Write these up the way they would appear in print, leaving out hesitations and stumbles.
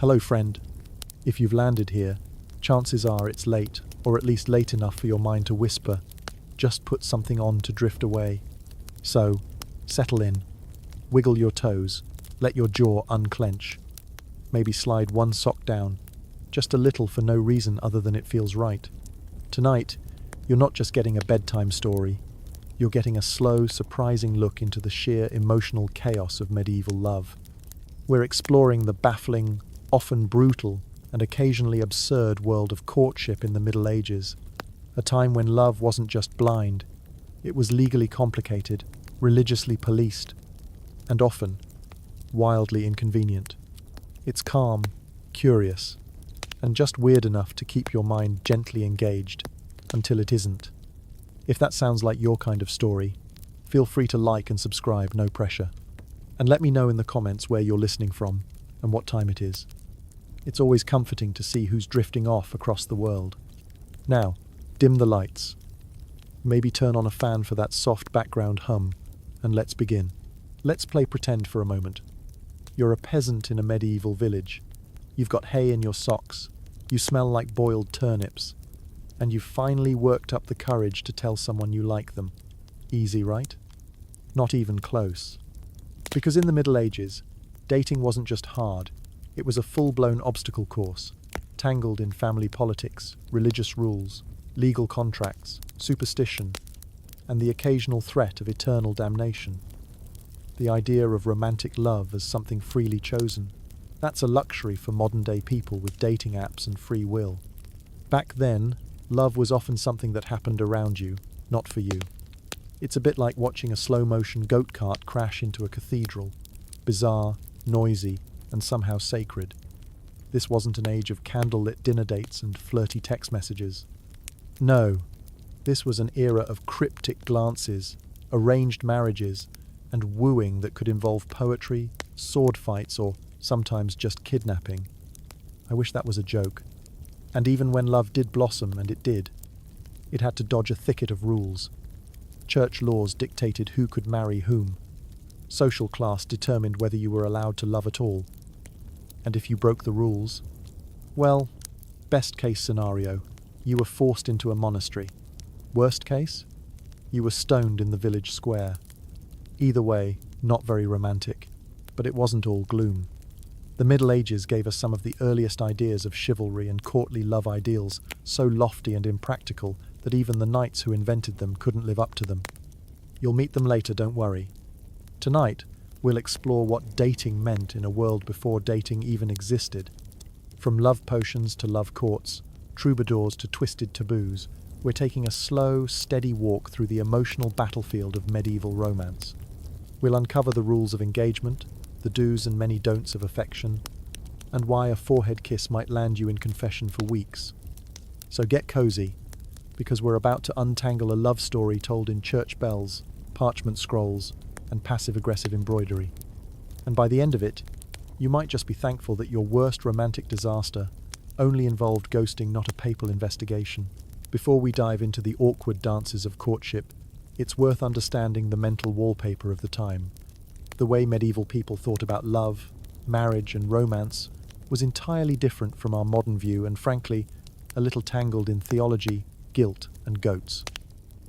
Hello, friend. If you've landed here, chances are it's late, or at least late enough for your mind to whisper, just put something on to drift away. So, settle in, wiggle your toes, let your jaw unclench. Maybe slide one sock down, just a little for no reason other than it feels right. Tonight, you're not just getting a bedtime story, you're getting a slow, surprising look into the sheer emotional chaos of medieval love. We're exploring the baffling, often brutal, and occasionally absurd world of courtship in the Middle Ages, a time when love wasn't just blind, it was legally complicated, religiously policed, and often wildly inconvenient. It's calm, curious, and just weird enough to keep your mind gently engaged until it isn't. If that sounds like your kind of story, feel free to like and subscribe, no pressure. And let me know in the comments where you're listening from and what time it is. It's always comforting to see who's drifting off across the world. Now, dim the lights. Maybe turn on a fan for that soft background hum, and let's begin. Let's play pretend for a moment. You're a peasant in a medieval village. You've got hay in your socks. You smell like boiled turnips. And you've finally worked up the courage to tell someone you like them. Easy, right? Not even close. Because in the Middle Ages, dating wasn't just hard. It was a full-blown obstacle course, tangled in family politics, religious rules, legal contracts, superstition, and the occasional threat of eternal damnation. The idea of romantic love as something freely chosen, that's a luxury for modern-day people with dating apps and free will. Back then, love was often something that happened around you, not for you. It's a bit like watching a slow-motion goat cart crash into a cathedral, bizarre, noisy, and somehow sacred. This wasn't an age of candlelit dinner dates and flirty text messages. No, this was an era of cryptic glances, arranged marriages, and wooing that could involve poetry, sword fights, or sometimes just kidnapping. I wish that was a joke. And even when love did blossom, and it did, it had to dodge a thicket of rules. Church laws dictated who could marry whom. Social class determined whether you were allowed to love at all. And if you broke the rules, well, best case scenario, you were forced into a monastery. Worst case, you were stoned in the village square. Either way, not very romantic, but it wasn't all gloom. The Middle Ages gave us some of the earliest ideas of chivalry and courtly love ideals, so lofty and impractical that even the knights who invented them couldn't live up to them. You'll meet them later, don't worry. Tonight, we'll explore what dating meant in a world before dating even existed. From love potions to love courts, troubadours to twisted taboos, we're taking a slow, steady walk through the emotional battlefield of medieval romance. We'll uncover the rules of engagement, the do's and many don'ts of affection, and why a forehead kiss might land you in confession for weeks. So get cozy, because we're about to untangle a love story told in church bells, parchment scrolls, and passive-aggressive embroidery. And by the end of it, you might just be thankful that your worst romantic disaster only involved ghosting, not a papal investigation. Before we dive into the awkward dances of courtship, it's worth understanding the mental wallpaper of the time. The way medieval people thought about love, marriage, and romance was entirely different from our modern view and, frankly, a little tangled in theology, guilt, and goats.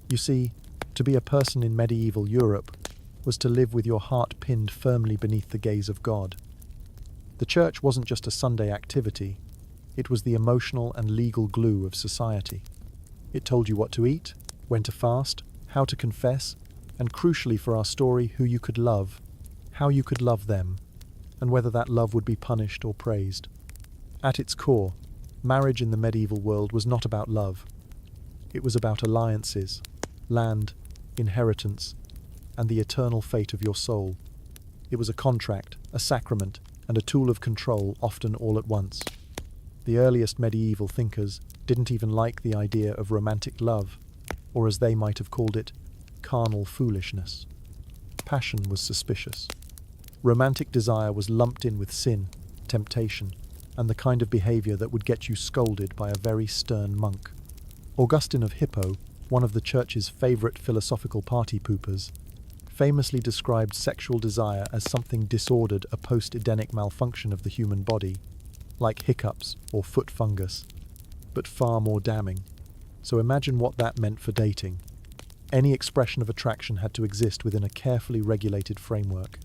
You see, to be a person in medieval Europe was to live with your heart pinned firmly beneath the gaze of God. The church wasn't just a Sunday activity, it was the emotional and legal glue of society. It told you what to eat, when to fast, how to confess, and crucially for our story, who you could love, how you could love them, and whether that love would be punished or praised. At its core, marriage in the medieval world was not about love. It was about alliances, land, inheritance, and the eternal fate of your soul. It was a contract, a sacrament, and a tool of control, often all at once. The earliest medieval thinkers didn't even like the idea of romantic love, or as they might have called it, carnal foolishness. Passion was suspicious. Romantic desire was lumped in with sin, temptation, and the kind of behavior that would get you scolded by a very stern monk. Augustine of Hippo, one of the church's favorite philosophical party poopers, famously described sexual desire as something disordered, a post-Edenic malfunction of the human body. like hiccups or foot fungus, but far more damning. So imagine what that meant for dating. Any expression of attraction had to exist within a carefully regulated framework.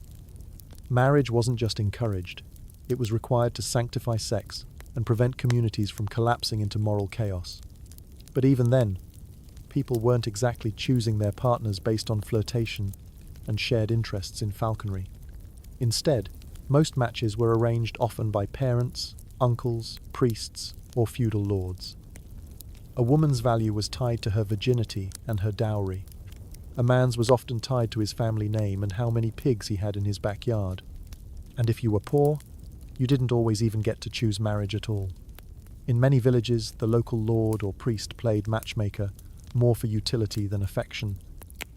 Marriage wasn't just encouraged, it was required to sanctify sex and prevent communities from collapsing into moral chaos. But even then, people weren't exactly choosing their partners based on flirtation and shared interests in falconry. Instead, most matches were arranged often by parents, uncles, priests, or feudal lords. A woman's value was tied to her virginity and her dowry. A man's was often tied to his family name and how many pigs he had in his backyard. And if you were poor, you didn't always even get to choose marriage at all. In many villages, the local lord or priest played matchmaker, more for utility than affection.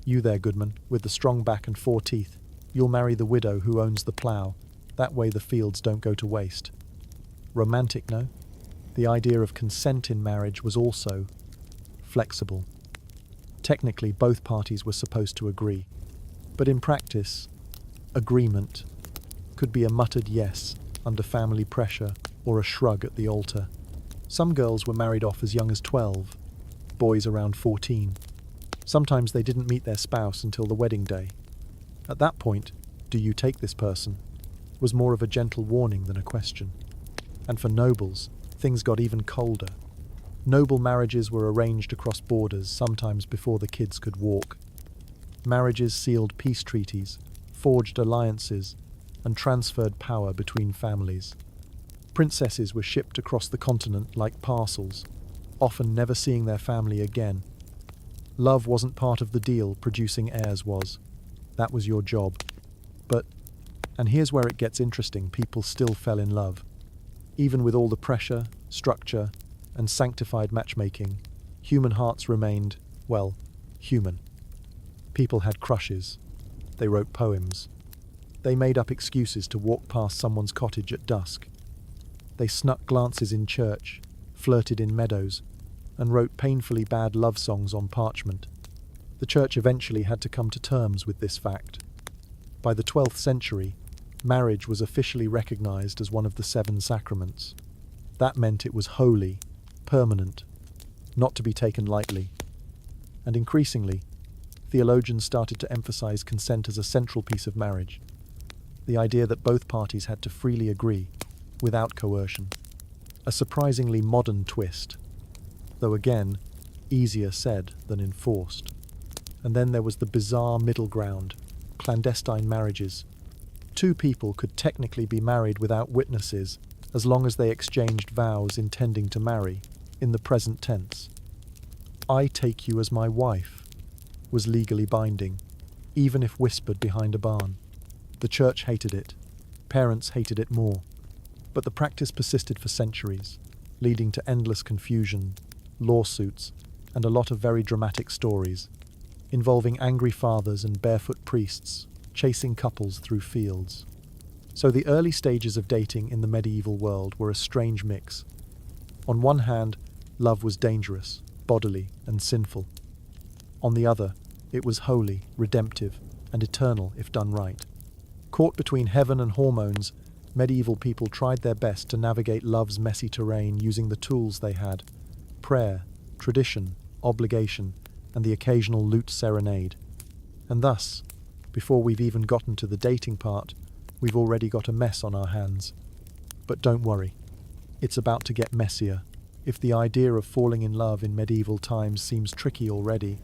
You there, goodman, with the strong back and 4 teeth, you'll marry the widow who owns the plough. That way the fields don't go to waste. Romantic, no? The idea of consent in marriage was also flexible. Technically, both parties were supposed to agree. But in practice, agreement could be a muttered yes under family pressure or a shrug at the altar. Some girls were married off as young as 12, boys around 14. Sometimes they didn't meet their spouse until the wedding day. At that point, do you take this person? Was more of a gentle warning than a question. And for nobles, things got even colder. Noble marriages were arranged across borders, sometimes before the kids could walk. Marriages sealed peace treaties, forged alliances, and transferred power between families. Princesses were shipped across the continent like parcels, often never seeing their family again. Love wasn't part of the deal, producing heirs was. That was your job. But, and here's where it gets interesting, people still fell in love. Even with all the pressure, structure, and sanctified matchmaking, human hearts remained, well, human. People had crushes. They wrote poems. They made up excuses to walk past someone's cottage at dusk. They snuck glances in church, flirted in meadows, and wrote painfully bad love songs on parchment. The church eventually had to come to terms with this fact. By the 12th century, marriage was officially recognized as one of the 7 sacraments. That meant it was holy, permanent, not to be taken lightly. And increasingly, theologians started to emphasize consent as a central piece of marriage. The idea that both parties had to freely agree, without coercion. A surprisingly modern twist, though again, easier said than enforced. And then there was the bizarre middle ground, clandestine marriages. 2 people could technically be married without witnesses, as long as they exchanged vows intending to marry, in the present tense. "I take you as my wife" was legally binding, even if whispered behind a barn. The church hated it. Parents hated it more. But the practice persisted for centuries, leading to endless confusion, lawsuits, and a lot of very dramatic stories, involving angry fathers and barefoot priests chasing couples through fields. So the early stages of dating in the medieval world were a strange mix. On one hand, love was dangerous, bodily, and sinful. On the other, it was holy, redemptive, and eternal if done right. Caught between heaven and hormones, medieval people tried their best to navigate love's messy terrain using the tools they had: prayer, tradition, obligation, and the occasional lute serenade. And thus, before we've even gotten to the dating part, we've already got a mess on our hands. But don't worry, it's about to get messier. If the idea of falling in love in medieval times seems tricky already,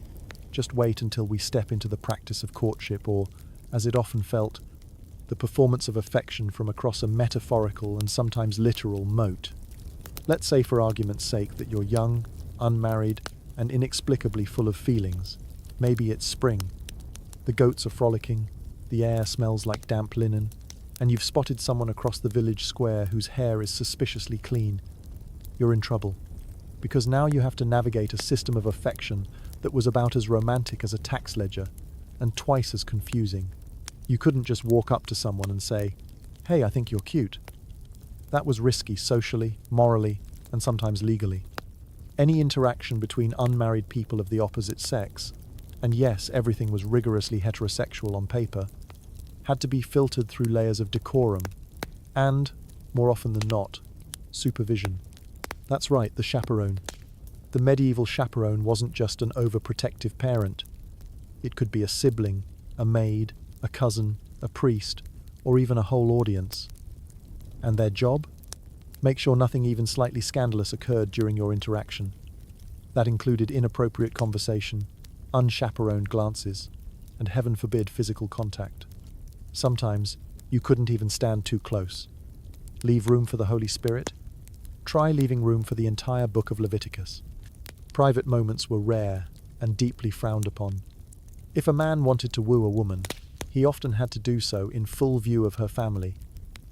just wait until we step into the practice of courtship, or, as it often felt, the performance of affection from across a metaphorical and sometimes literal moat. Let's say for argument's sake that you're young, unmarried, and inexplicably full of feelings. Maybe it's spring. The goats are frolicking, the air smells like damp linen, and you've spotted someone across the village square whose hair is suspiciously clean. You're in trouble, because now you have to navigate a system of affection that was about as romantic as a tax ledger, and twice as confusing. You couldn't just walk up to someone and say, "Hey, I think you're cute." That was risky socially, morally, and sometimes legally. Any interaction between unmarried people of the opposite sex, and yes, everything was rigorously heterosexual on paper, had to be filtered through layers of decorum, and, more often than not, supervision. That's right, the chaperone. The medieval chaperone wasn't just an overprotective parent. It could be a sibling, a maid, a cousin, a priest, or even a whole audience. And their job? Make sure nothing even slightly scandalous occurred during your interaction. That included inappropriate conversation, unchaperoned glances, and heaven forbid physical contact. Sometimes you couldn't even stand too close. Leave room for the Holy Spirit? Try leaving room for the entire book of Leviticus. Private moments were rare and deeply frowned upon. If a man wanted to woo a woman, he often had to do so in full view of her family,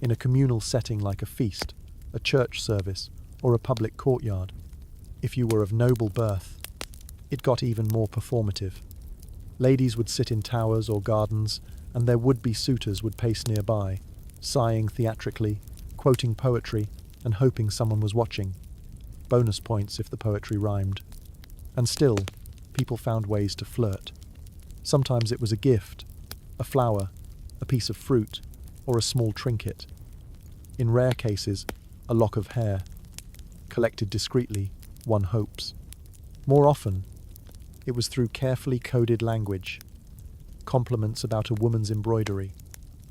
in a communal setting like a feast, a church service, or a public courtyard. If you were of noble birth, it got even more performative. Ladies would sit in towers or gardens, and their would-be suitors would pace nearby, sighing theatrically, quoting poetry, and hoping someone was watching. Bonus points if the poetry rhymed. And still, people found ways to flirt. Sometimes it was a gift, a flower, a piece of fruit, or a small trinket. In rare cases, a lock of hair. Collected discreetly, one hopes. More often, it was through carefully coded language, compliments about a woman's embroidery,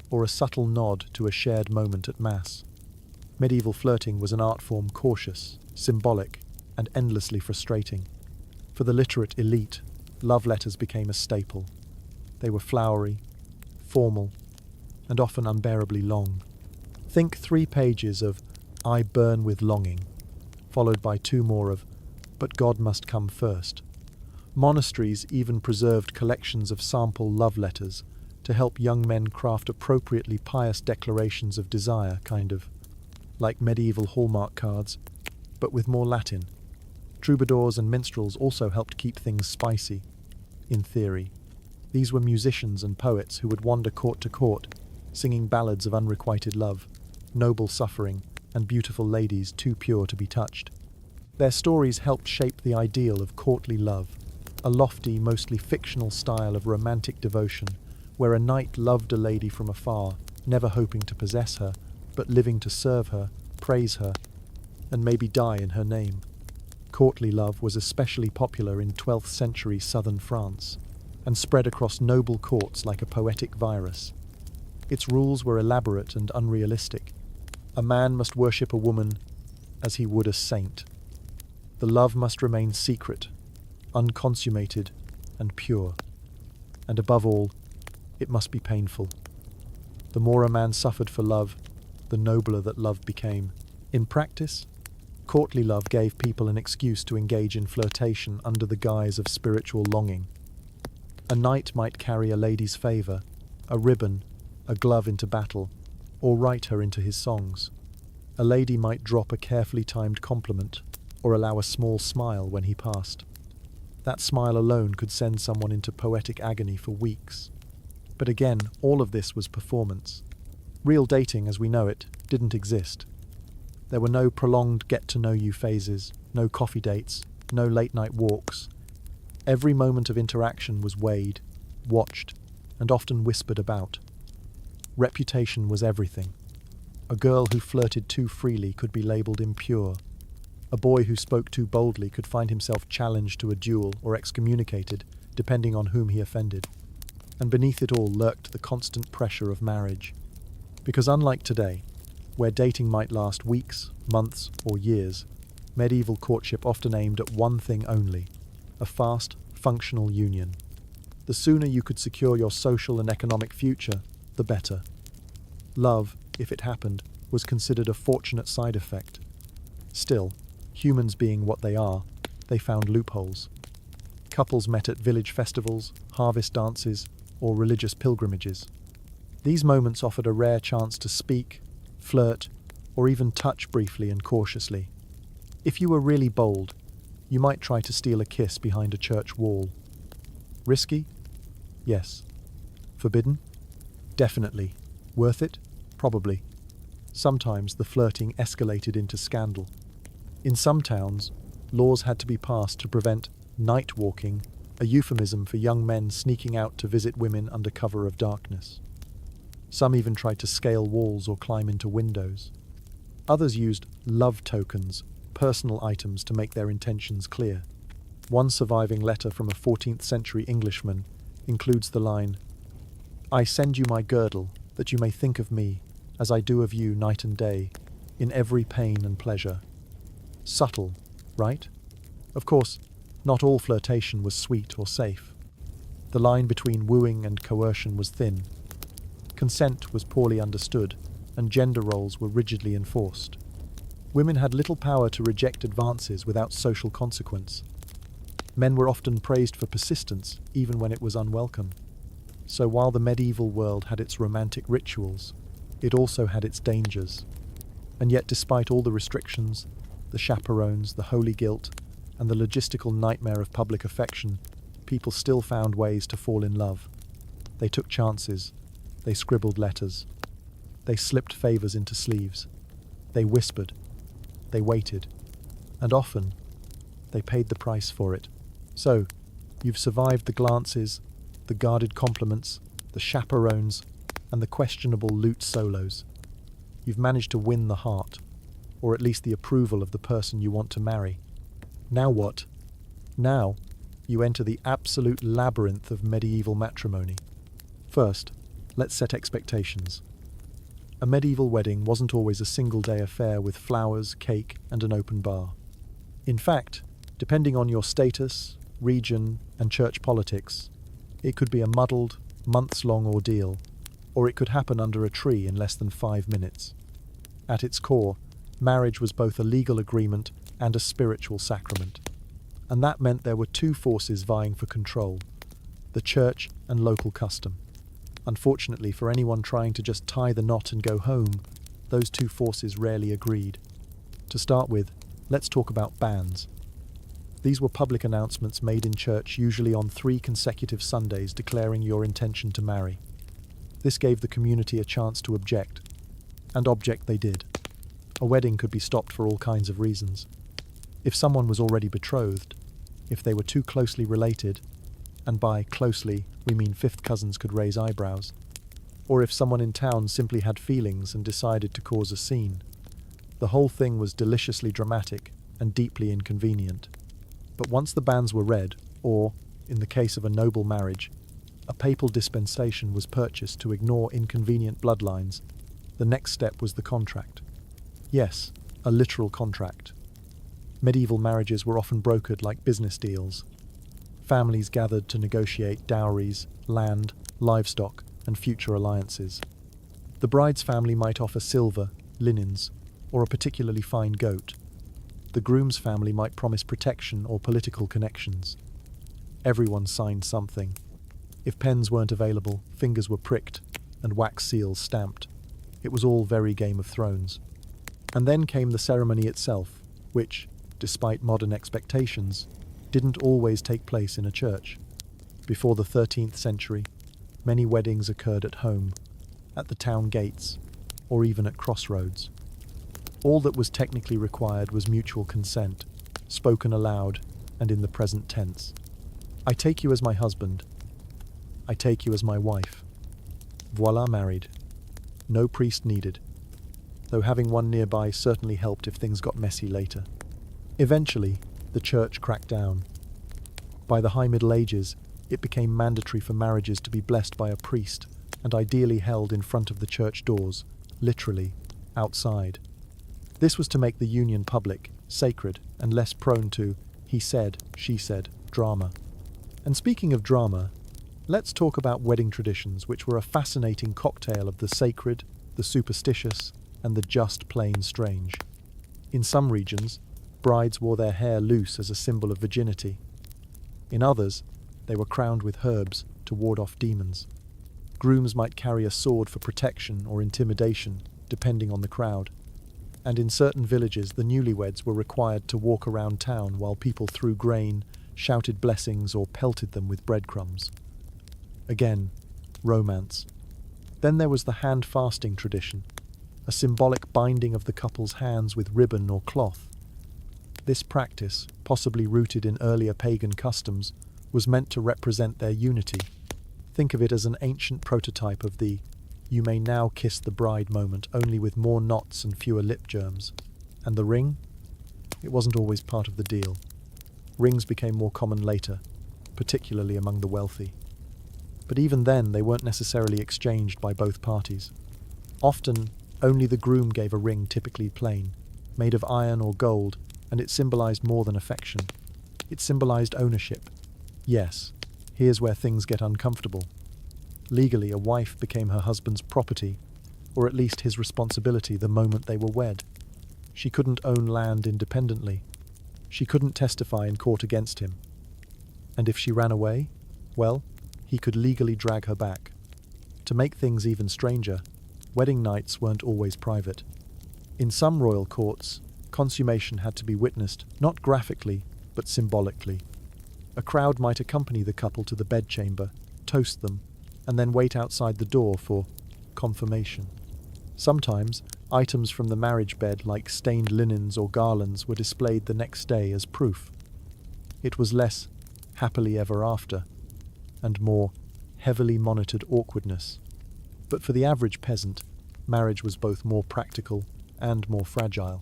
or a subtle nod to a shared moment at Mass. Medieval flirting was an art form cautious, symbolic, and endlessly frustrating. For the literate elite, love letters became a staple. They were flowery, formal, and often unbearably long. Think 3 pages of "I burn with longing," followed by 2 more of "But God must come first." Monasteries even preserved collections of sample love letters to help young men craft appropriately pious declarations of desire, kind of like medieval Hallmark cards, but with more Latin. Troubadours and minstrels also helped keep things spicy, in theory. These were musicians and poets who would wander court to court, singing ballads of unrequited love, noble suffering, and beautiful ladies too pure to be touched. Their stories helped shape the ideal of courtly love, a lofty, mostly fictional style of romantic devotion, where a knight loved a lady from afar, never hoping to possess her, but living to serve her, praise her, and maybe die in her name. Courtly love was especially popular in 12th century southern France, and spread across noble courts like a poetic virus. Its rules were elaborate and unrealistic. A man must worship a woman as he would a saint. The love must remain secret, unconsummated, and pure. And above all, it must be painful. The more a man suffered for love, the nobler that love became. In practice, courtly love gave people an excuse to engage in flirtation under the guise of spiritual longing. A knight might carry a lady's favour, a ribbon, a glove into battle, or write her into his songs. A lady might drop a carefully timed compliment, or allow a small smile when he passed. That smile alone could send someone into poetic agony for weeks. But again, all of this was performance. Real dating, as we know it, didn't exist. There were no prolonged get-to-know-you phases, no coffee dates, no late-night walks. Every moment of interaction was weighed, watched, and often whispered about. Reputation was everything. A girl who flirted too freely could be labelled impure. A boy who spoke too boldly could find himself challenged to a duel or excommunicated, depending on whom he offended. And beneath it all lurked the constant pressure of marriage. Because unlike today, where dating might last weeks, months, or years, medieval courtship often aimed at one thing only: a fast, functional union. The sooner you could secure your social and economic future, the better. Love, if it happened, was considered a fortunate side effect. Still, humans being what they are, they found loopholes. Couples met at village festivals, harvest dances, or religious pilgrimages. These moments offered a rare chance to speak, flirt, or even touch briefly and cautiously. If you were really bold, you might try to steal a kiss behind a church wall. Risky? Yes. Forbidden? Definitely. Worth it? Probably. Sometimes the flirting escalated into scandal. In some towns, laws had to be passed to prevent night walking, a euphemism for young men sneaking out to visit women under cover of darkness. Some even tried to scale walls or climb into windows. Others used love tokens, personal items to make their intentions clear. One surviving letter from a 14th century Englishman includes the line, "I send you my girdle, that you may think of me, as I do of you night and day, in every pain and pleasure." Subtle, right? Of course, not all flirtation was sweet or safe. The line between wooing and coercion was thin. Consent was poorly understood, and gender roles were rigidly enforced. Women had little power to reject advances without social consequence. Men were often praised for persistence, even when it was unwelcome. So while the medieval world had its romantic rituals, it also had its dangers. And yet, despite all the restrictions, the chaperones, the holy guilt, and the logistical nightmare of public affection, people still found ways to fall in love. They took chances. They scribbled letters. They slipped favors into sleeves. They whispered. They waited. And often, they paid the price for it. So, you've survived the glances, the guarded compliments, the chaperones, and the questionable lute solos. You've managed to win the heart, or at least the approval of the person you want to marry. Now what? Now, you enter the absolute labyrinth of medieval matrimony. First, let's set expectations. A medieval wedding wasn't always a single-day affair with flowers, cake, and an open bar. In fact, depending on your status, region, and church politics, it could be a muddled, months-long ordeal, or it could happen under a tree in less than 5 minutes. At its core, marriage was both a legal agreement and a spiritual sacrament. And that meant there were two forces vying for control: the church and local custom. Unfortunately, for anyone trying to just tie the knot and go home, those two forces rarely agreed. To start with, let's talk about bans. These were public announcements made in church, usually on 3 consecutive Sundays, declaring your intention to marry. This gave the community a chance to object, and object they did. A wedding could be stopped for all kinds of reasons. If someone was already betrothed, if they were too closely related, and by closely we mean fifth cousins could raise eyebrows, or if someone in town simply had feelings and decided to cause a scene. The whole thing was deliciously dramatic and deeply inconvenient. But once the bans were read, or, in the case of a noble marriage, a papal dispensation was purchased to ignore inconvenient bloodlines, the next step was the contract. Yes, a literal contract. Medieval marriages were often brokered like business deals. Families gathered to negotiate dowries, land, livestock, and future alliances. The bride's family might offer silver, linens, or a particularly fine goat. The groom's family might promise protection or political connections. Everyone signed something. If pens weren't available, fingers were pricked, and wax seals stamped. It was all very Game of Thrones. And then came the ceremony itself, which, despite modern expectations, didn't always take place in a church. Before the 13th century, many weddings occurred at home, at the town gates, or even at crossroads. All that was technically required was mutual consent, spoken aloud and in the present tense. I take you as my husband. I take you as my wife. Voila, married. No priest needed, though having one nearby certainly helped if things got messy later. Eventually, the church cracked down. By the High Middle Ages, it became mandatory for marriages to be blessed by a priest and ideally held in front of the church doors, literally, outside. This was to make the union public, sacred, and less prone to he said, she said drama. And speaking of drama, let's talk about wedding traditions, which were a fascinating cocktail of the sacred, the superstitious, and the just plain strange. In some regions, brides wore their hair loose as a symbol of virginity. In others, they were crowned with herbs to ward off demons. Grooms might carry a sword for protection or intimidation, depending on the crowd. And in certain villages, the newlyweds were required to walk around town while people threw grain, shouted blessings, or pelted them with breadcrumbs. Again, romance. Then there was the hand fasting tradition, a symbolic binding of the couple's hands with ribbon or cloth. This practice, possibly rooted in earlier pagan customs, was meant to represent their unity. Think of it as an ancient prototype of the you may now kiss the bride moment, only with more knots and fewer lip germs. And the ring? It wasn't always part of the deal. Rings became more common later, particularly among the wealthy. But even then, they weren't necessarily exchanged by both parties. Often, only the groom gave a ring, typically plain, made of iron or gold, and it symbolized more than affection. It symbolized ownership. Yes, here's where things get uncomfortable. Legally, a wife became her husband's property, or at least his responsibility the moment they were wed. She couldn't own land independently. She couldn't testify in court against him. And if she ran away, well, he could legally drag her back. To make things even stranger, wedding nights weren't always private. In some royal courts, consummation had to be witnessed, not graphically, but symbolically. A crowd might accompany the couple to the bedchamber, toast them, and then wait outside the door for confirmation. Sometimes, items from the marriage bed like stained linens or garlands were displayed the next day as proof. It was less happily ever after, and more heavily monitored awkwardness. But for the average peasant, marriage was both more practical and more fragile.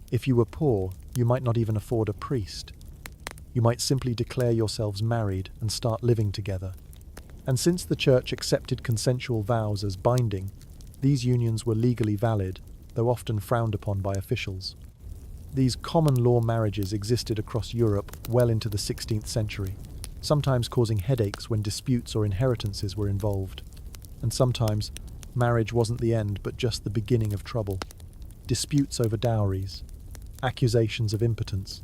If you were poor, you might not even afford a priest. You might simply declare yourselves married and start living together. And since the church accepted consensual vows as binding, these unions were legally valid, though often frowned upon by officials. These common law marriages existed across Europe well into the 16th century, sometimes causing headaches when disputes or inheritances were involved. And sometimes, marriage wasn't the end but just the beginning of trouble. Disputes over dowries, accusations of impotence,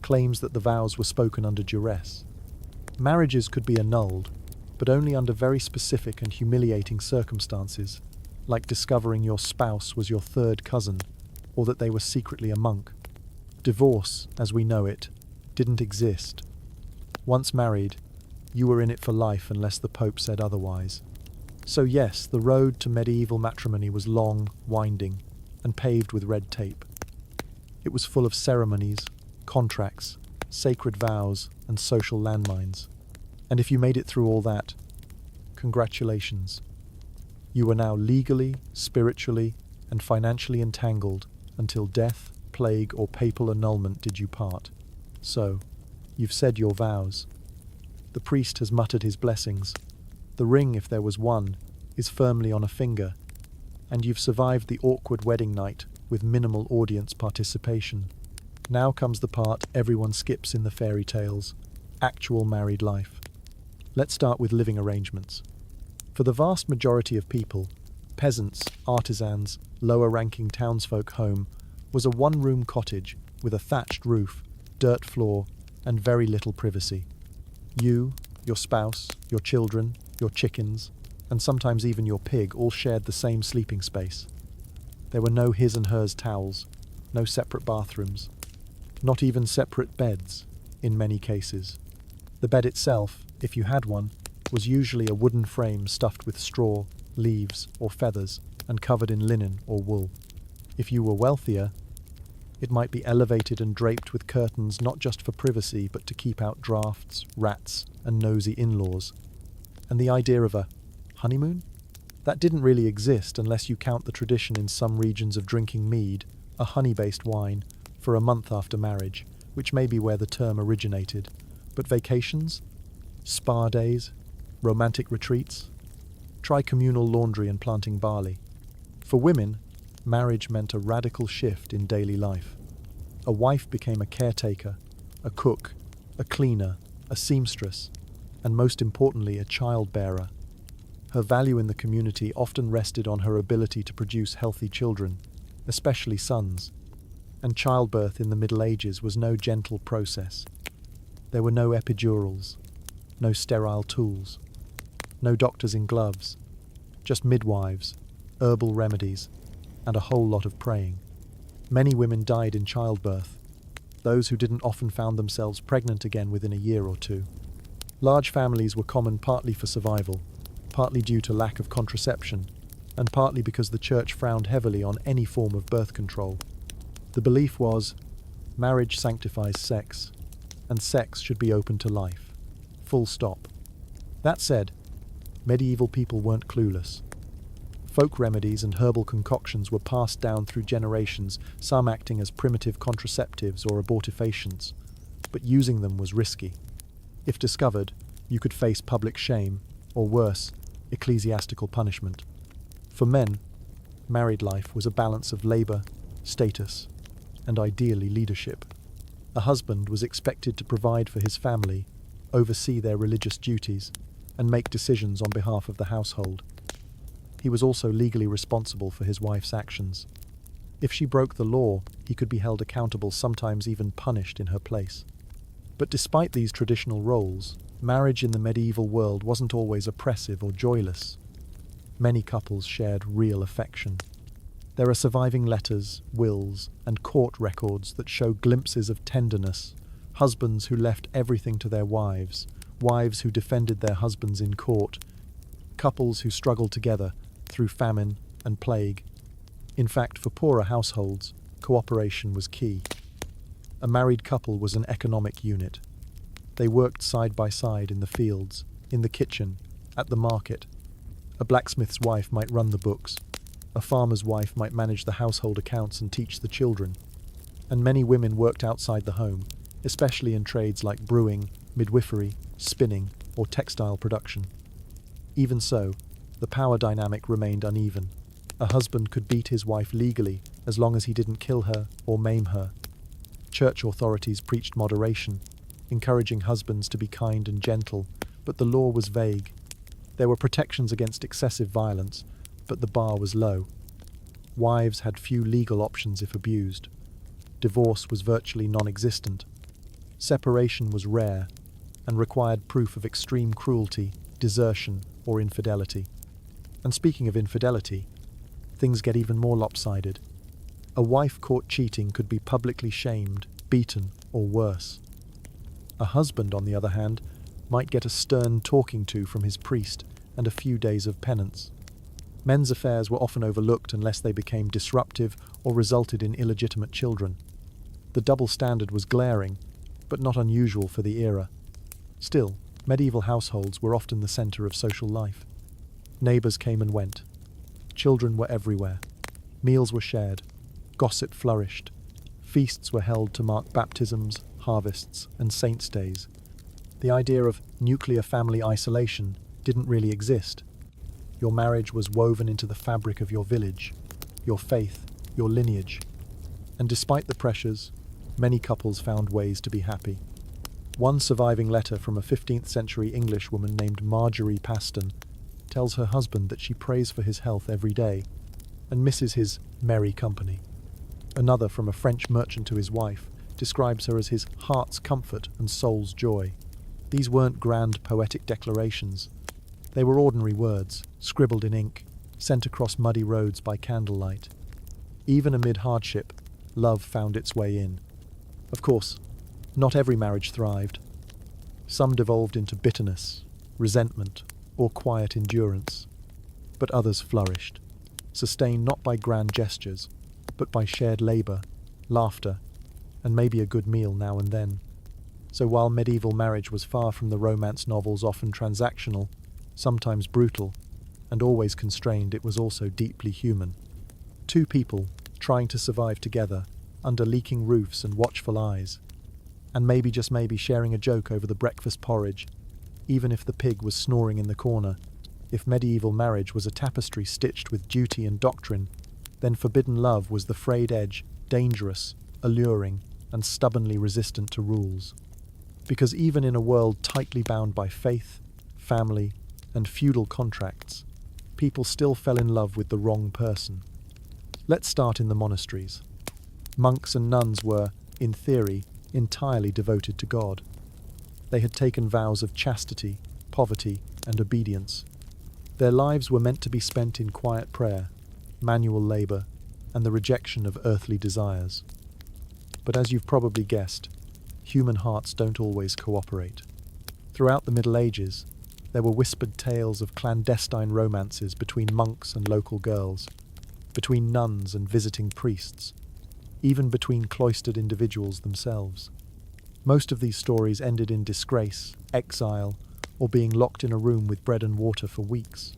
claims that the vows were spoken under duress. Marriages could be annulled, but only under very specific and humiliating circumstances, like discovering your spouse was your third cousin, or that they were secretly a monk. Divorce, as we know it, didn't exist. Once married, you were in it for life unless the Pope said otherwise. So yes, the road to medieval matrimony was long, winding, and paved with red tape. It was full of ceremonies, contracts, sacred vows, and social landmines. And if you made it through all that, congratulations. You were now legally, spiritually, and financially entangled until death, plague, or papal annulment did you part. So, you've said your vows. The priest has muttered his blessings. The ring, if there was one, is firmly on a finger, and you've survived the awkward wedding night with minimal audience participation. Now comes the part everyone skips in the fairy tales: actual married life. Let's start with living arrangements. For the vast majority of people, peasants, artisans, lower-ranking townsfolk, home was a one-room cottage with a thatched roof, dirt floor, and very little privacy. You, your spouse, your children, your chickens, and sometimes even your pig all shared the same sleeping space. There were no his and hers towels, no separate bathrooms, not even separate beds, in many cases. The bed itself, if you had one, was usually a wooden frame stuffed with straw, leaves, or feathers, and covered in linen or wool. If you were wealthier, it might be elevated and draped with curtains not just for privacy but to keep out drafts, rats, and nosy in-laws. And the idea of a honeymoon? That didn't really exist unless you count the tradition in some regions of drinking mead, a honey-based wine, for a month after marriage, which may be where the term originated. But vacations? Spa days? Romantic retreats? Try communal laundry and planting barley. For women, marriage meant a radical shift in daily life. A wife became a caretaker, a cook, a cleaner, a seamstress, and most importantly, a childbearer. Her value in the community often rested on her ability to produce healthy children, especially sons. And childbirth in the Middle Ages was no gentle process. There were no epidurals, no sterile tools, no doctors in gloves, just midwives, herbal remedies, and a whole lot of praying. Many women died in childbirth. Those who didn't often found themselves pregnant again within a year or two. Large families were common partly for survival, partly due to lack of contraception, and partly because the church frowned heavily on any form of birth control. The belief was, marriage sanctifies sex, and sex should be open to life. Full stop. That said, medieval people weren't clueless. Folk remedies and herbal concoctions were passed down through generations, some acting as primitive contraceptives or abortifacients, but using them was risky. If discovered, you could face public shame, or worse, ecclesiastical punishment. For men, married life was a balance of labour, status, and ideally leadership. A husband was expected to provide for his family, oversee their religious duties, and make decisions on behalf of the household. He was also legally responsible for his wife's actions. If she broke the law, he could be held accountable, sometimes even punished in her place. But despite these traditional roles, marriage in the medieval world wasn't always oppressive or joyless. Many couples shared real affection. There are surviving letters, wills, and court records that show glimpses of tenderness, husbands who left everything to their wives, wives who defended their husbands in court, couples who struggled together through famine and plague. In fact, for poorer households, cooperation was key. A married couple was an economic unit. They worked side by side in the fields, in the kitchen, at the market. A blacksmith's wife might run the books. A farmer's wife might manage the household accounts and teach the children. And many women worked outside the home, especially in trades like brewing, midwifery, spinning, or textile production. Even so, the power dynamic remained uneven. A husband could beat his wife legally as long as he didn't kill her or maim her. Church authorities preached moderation, encouraging husbands to be kind and gentle, but the law was vague. There were protections against excessive violence, but the bar was low. Wives had few legal options if abused. Divorce was virtually non-existent. Separation was rare and required proof of extreme cruelty, desertion, or infidelity. And speaking of infidelity, things get even more lopsided. A wife caught cheating could be publicly shamed, beaten, or worse. A husband, on the other hand, might get a stern talking to from his priest and a few days of penance. Men's affairs were often overlooked unless they became disruptive or resulted in illegitimate children. The double standard was glaring, but not unusual for the era. Still, medieval households were often the centre of social life. Neighbours came and went. Children were everywhere. Meals were shared. Gossip flourished. Feasts were held to mark baptisms, harvests, and saints' days. The idea of nuclear family isolation didn't really exist. Your marriage was woven into the fabric of your village, your faith, your lineage. And despite the pressures, many couples found ways to be happy. One surviving letter from a 15th century English woman named Marjorie Paston tells her husband that she prays for his health every day and misses his merry company. Another from a French merchant to his wife describes her as his heart's comfort and soul's joy. These weren't grand poetic declarations. They were ordinary words, scribbled in ink, sent across muddy roads by candlelight. Even amid hardship, love found its way in. Of course, not every marriage thrived. Some devolved into bitterness, resentment, or quiet endurance. But others flourished, sustained not by grand gestures, but by shared labour, laughter, and maybe a good meal now and then. So while medieval marriage was far from the romance novels often transactional, sometimes brutal, and always constrained, it was also deeply human. Two people trying to survive together, under leaking roofs and watchful eyes, and maybe just maybe sharing a joke over the breakfast porridge, even if the pig was snoring in the corner. If medieval marriage was a tapestry stitched with duty and doctrine, then forbidden love was the frayed edge, dangerous, alluring, and stubbornly resistant to rules. Because even in a world tightly bound by faith, family, and feudal contracts, people still fell in love with the wrong person. Let's start in the monasteries. Monks and nuns were, in theory, entirely devoted to God. They had taken vows of chastity, poverty, and obedience. Their lives were meant to be spent in quiet prayer, manual labour, and the rejection of earthly desires. But as you've probably guessed, human hearts don't always cooperate. Throughout the Middle Ages, there were whispered tales of clandestine romances between monks and local girls, between nuns and visiting priests, even between cloistered individuals themselves. Most of these stories ended in disgrace, exile, or being locked in a room with bread and water for weeks.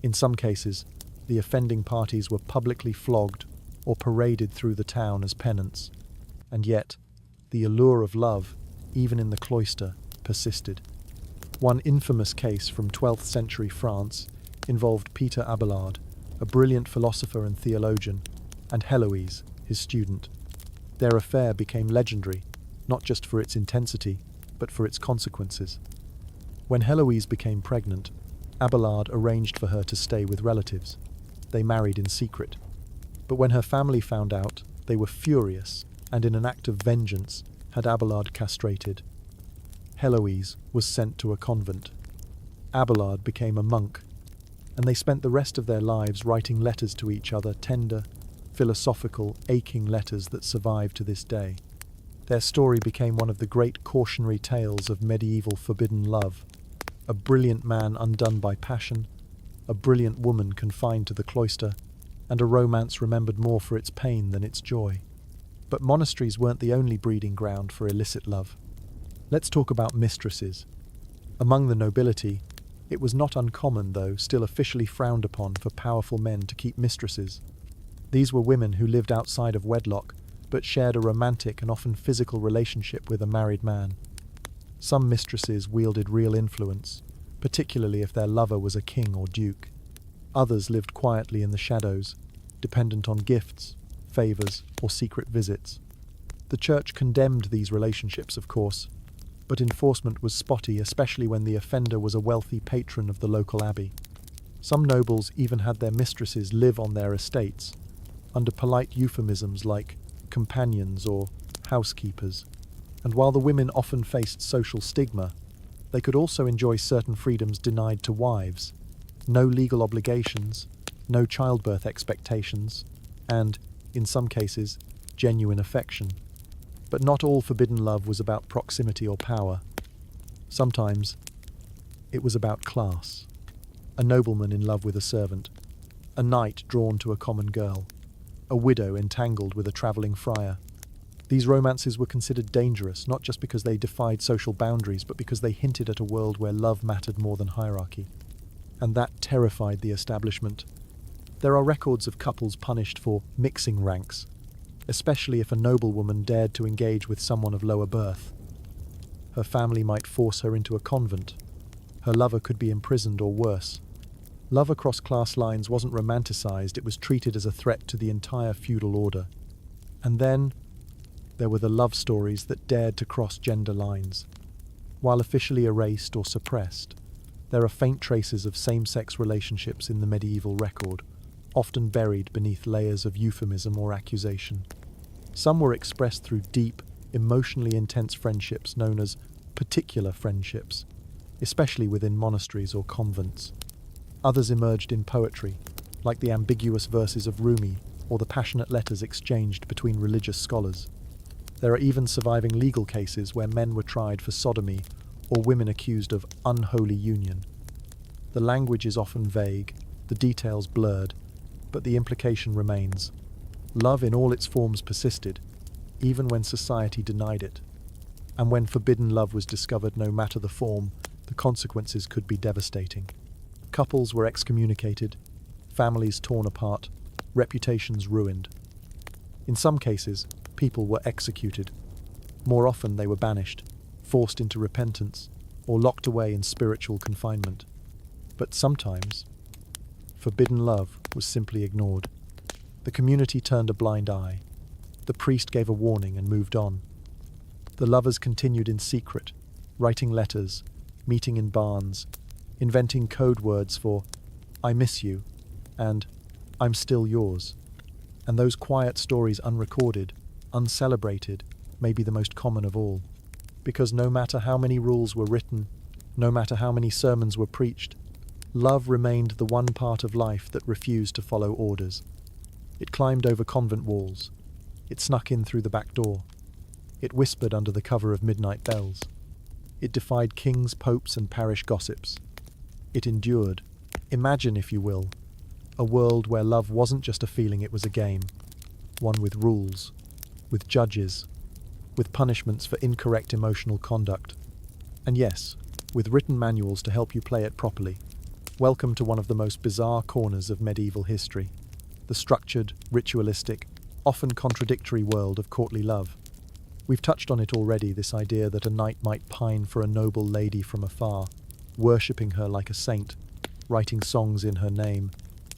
In some cases, The offending parties were publicly flogged or paraded through the town as penance. And yet, the allure of love, even in the cloister, persisted. One infamous case from 12th century France involved Peter Abelard, a brilliant philosopher and theologian, and Heloise, his student. Their affair became legendary, not just for its intensity, but for its consequences. When Heloise became pregnant, Abelard arranged for her to stay with relatives. They married in secret. But when her family found out, they were furious, and in an act of vengeance, had Abelard castrated. Heloise was sent to a convent. Abelard became a monk, and they spent the rest of their lives writing letters to each other, tender, philosophical, aching letters that survive to this day. Their story became one of the great cautionary tales of medieval forbidden love. A brilliant man undone by passion, a brilliant woman confined to the cloister, and a romance remembered more for its pain than its joy. But monasteries weren't the only breeding ground for illicit love. Let's talk about mistresses. Among the nobility, it was not uncommon, though still officially frowned upon, for powerful men to keep mistresses. These were women who lived outside of wedlock, but shared a romantic and often physical relationship with a married man. Some mistresses wielded real influence, particularly if their lover was a king or duke. Others lived quietly in the shadows, dependent on gifts, favors, or secret visits. The church condemned these relationships, of course, but enforcement was spotty, especially when the offender was a wealthy patron of the local abbey. Some nobles even had their mistresses live on their estates, under polite euphemisms like companions or housekeepers. And while the women often faced social stigma, they could also enjoy certain freedoms denied to wives: no legal obligations, no childbirth expectations, and, in some cases, genuine affection. But not all forbidden love was about proximity or power. Sometimes it was about class. A nobleman in love with a servant, a knight drawn to a common girl, a widow entangled with a travelling friar. These romances were considered dangerous, not just because they defied social boundaries, but because they hinted at a world where love mattered more than hierarchy. And that terrified the establishment. There are records of couples punished for mixing ranks, especially if a noblewoman dared to engage with someone of lower birth. Her family might force her into a convent. Her lover could be imprisoned or worse. Love across class lines wasn't romanticized, it was treated as a threat to the entire feudal order. And then there were the love stories that dared to cross gender lines. While officially erased or suppressed, there are faint traces of same-sex relationships in the medieval record, often buried beneath layers of euphemism or accusation. Some were expressed through deep, emotionally intense friendships known as particular friendships, especially within monasteries or convents. Others emerged in poetry, like the ambiguous verses of Rumi or the passionate letters exchanged between religious scholars. There are even surviving legal cases where men were tried for sodomy or women accused of unholy union. The language is often vague, the details blurred, but the implication remains. Love in all its forms persisted, even when society denied it. And when forbidden love was discovered, no matter the form, the consequences could be devastating. Couples were excommunicated, families torn apart, reputations ruined. In some cases, people were executed. More often they were banished, forced into repentance, or locked away in spiritual confinement. But sometimes, forbidden love was simply ignored. The community turned a blind eye. The priest gave a warning and moved on. The lovers continued in secret, writing letters, meeting in barns, inventing code words for "I miss you" and "I'm still yours." And those quiet stories, unrecorded, uncelebrated, may be the most common of all. Because no matter how many rules were written, no matter how many sermons were preached, love remained the one part of life that refused to follow orders. It climbed over convent walls. It snuck in through the back door. It whispered under the cover of midnight bells. It defied kings, popes, and parish gossips. It endured. Imagine, if you will, a world where love wasn't just a feeling, it was a game. One with rules, with judges, with punishments for incorrect emotional conduct. And yes, with written manuals to help you play it properly. Welcome to one of the most bizarre corners of medieval history, the structured, ritualistic, often contradictory world of courtly love. We've touched on it already, this idea that a knight might pine for a noble lady from afar, worshipping her like a saint, writing songs in her name,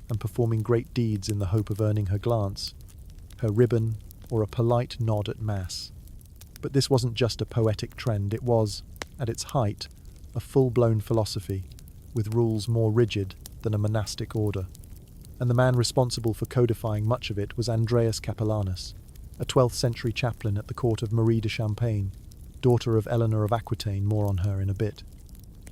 and performing great deeds in the hope of earning her glance, her ribbon, or a polite nod at mass. But this wasn't just a poetic trend, it was, at its height, a full-blown philosophy, with rules more rigid than a monastic order. And the man responsible for codifying much of it was Andreas Capellanus, a 12th century chaplain at the court of Marie de Champagne, daughter of Eleanor of Aquitaine, more on her in a bit.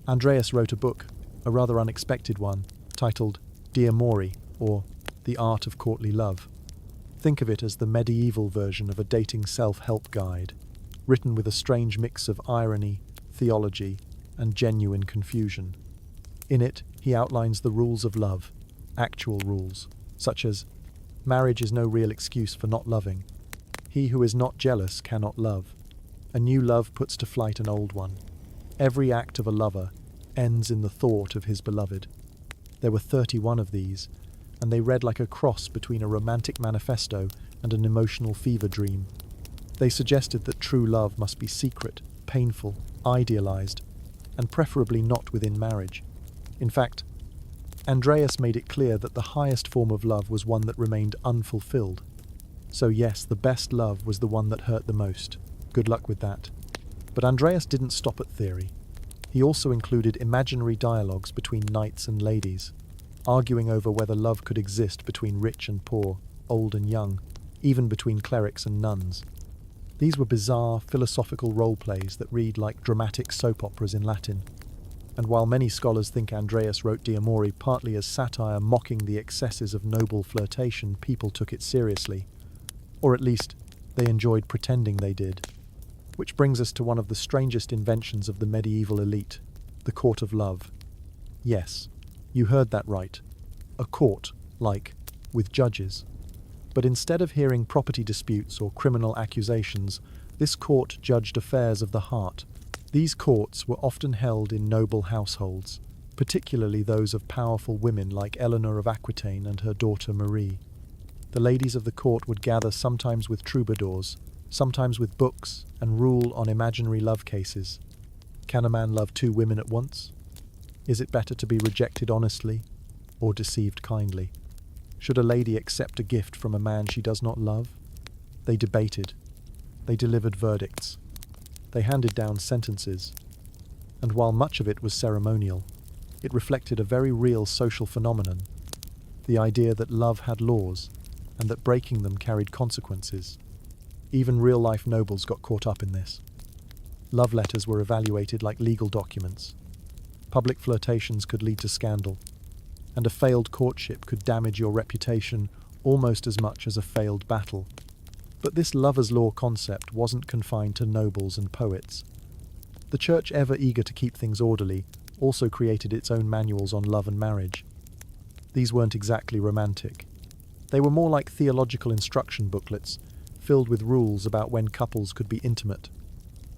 Andreas wrote a book, a rather unexpected one, titled De Amore, or The Art of Courtly Love. Think of it as the medieval version of a dating self-help guide, written with a strange mix of irony, theology, and genuine confusion. In it, he outlines the rules of love, actual rules, such as, marriage is no real excuse for not loving. He who is not jealous cannot love. A new love puts to flight an old one. Every act of a lover ends in the thought of his beloved. There were 31 of these, and they read like a cross between a romantic manifesto and an emotional fever dream. They suggested that true love must be secret, painful, idealized, and preferably not within marriage. In fact, Andreas made it clear that the highest form of love was one that remained unfulfilled. So yes, the best love was the one that hurt the most. Good luck with that. But Andreas didn't stop at theory. He also included imaginary dialogues between knights and ladies, arguing over whether love could exist between rich and poor, old and young, even between clerics and nuns. These were bizarre, philosophical role plays that read like dramatic soap operas in Latin. And while many scholars think Andreas wrote De Amore partly as satire mocking the excesses of noble flirtation, people took it seriously. Or at least, they enjoyed pretending they did. Which brings us to one of the strangest inventions of the medieval elite, the court of love. Yes, you heard that right. A court, like, with judges. But instead of hearing property disputes or criminal accusations, this court judged affairs of the heart. These courts were often held in noble households, particularly those of powerful women like Eleanor of Aquitaine and her daughter Marie. The ladies of the court would gather sometimes with troubadours, sometimes with books, and rule on imaginary love cases. Can a man love 2 women at once? Is it better to be rejected honestly or deceived kindly? Should a lady accept a gift from a man she does not love? They debated. They delivered verdicts. They handed down sentences. And while much of it was ceremonial, it reflected a very real social phenomenon, the idea that love had laws and that breaking them carried consequences. Even real-life nobles got caught up in this. Love letters were evaluated like legal documents. Public flirtations could lead to scandal, and a failed courtship could damage your reputation almost as much as a failed battle. But this lover's law concept wasn't confined to nobles and poets. The church, ever eager to keep things orderly, also created its own manuals on love and marriage. These weren't exactly romantic. They were more like theological instruction booklets, filled with rules about when couples could be intimate.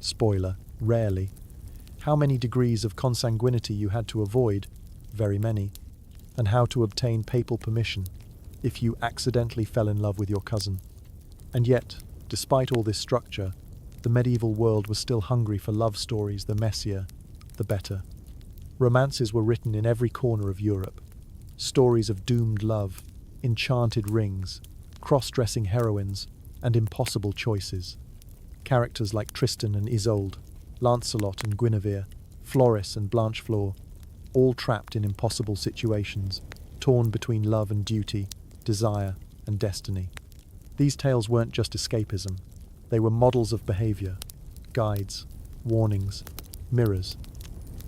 Spoiler, rarely. How many degrees of consanguinity you had to avoid, very many. And how to obtain papal permission if you accidentally fell in love with your cousin. And yet, despite all this structure, the medieval world was still hungry for love stories, the messier, the better. Romances were written in every corner of Europe. Stories of doomed love, enchanted rings, cross-dressing heroines, and impossible choices. Characters like Tristan and Isolde, Lancelot and Guinevere, Floris and Blanchefleur, all trapped in impossible situations, torn between love and duty, desire and destiny. These tales weren't just escapism. They were models of behavior, guides, warnings, mirrors.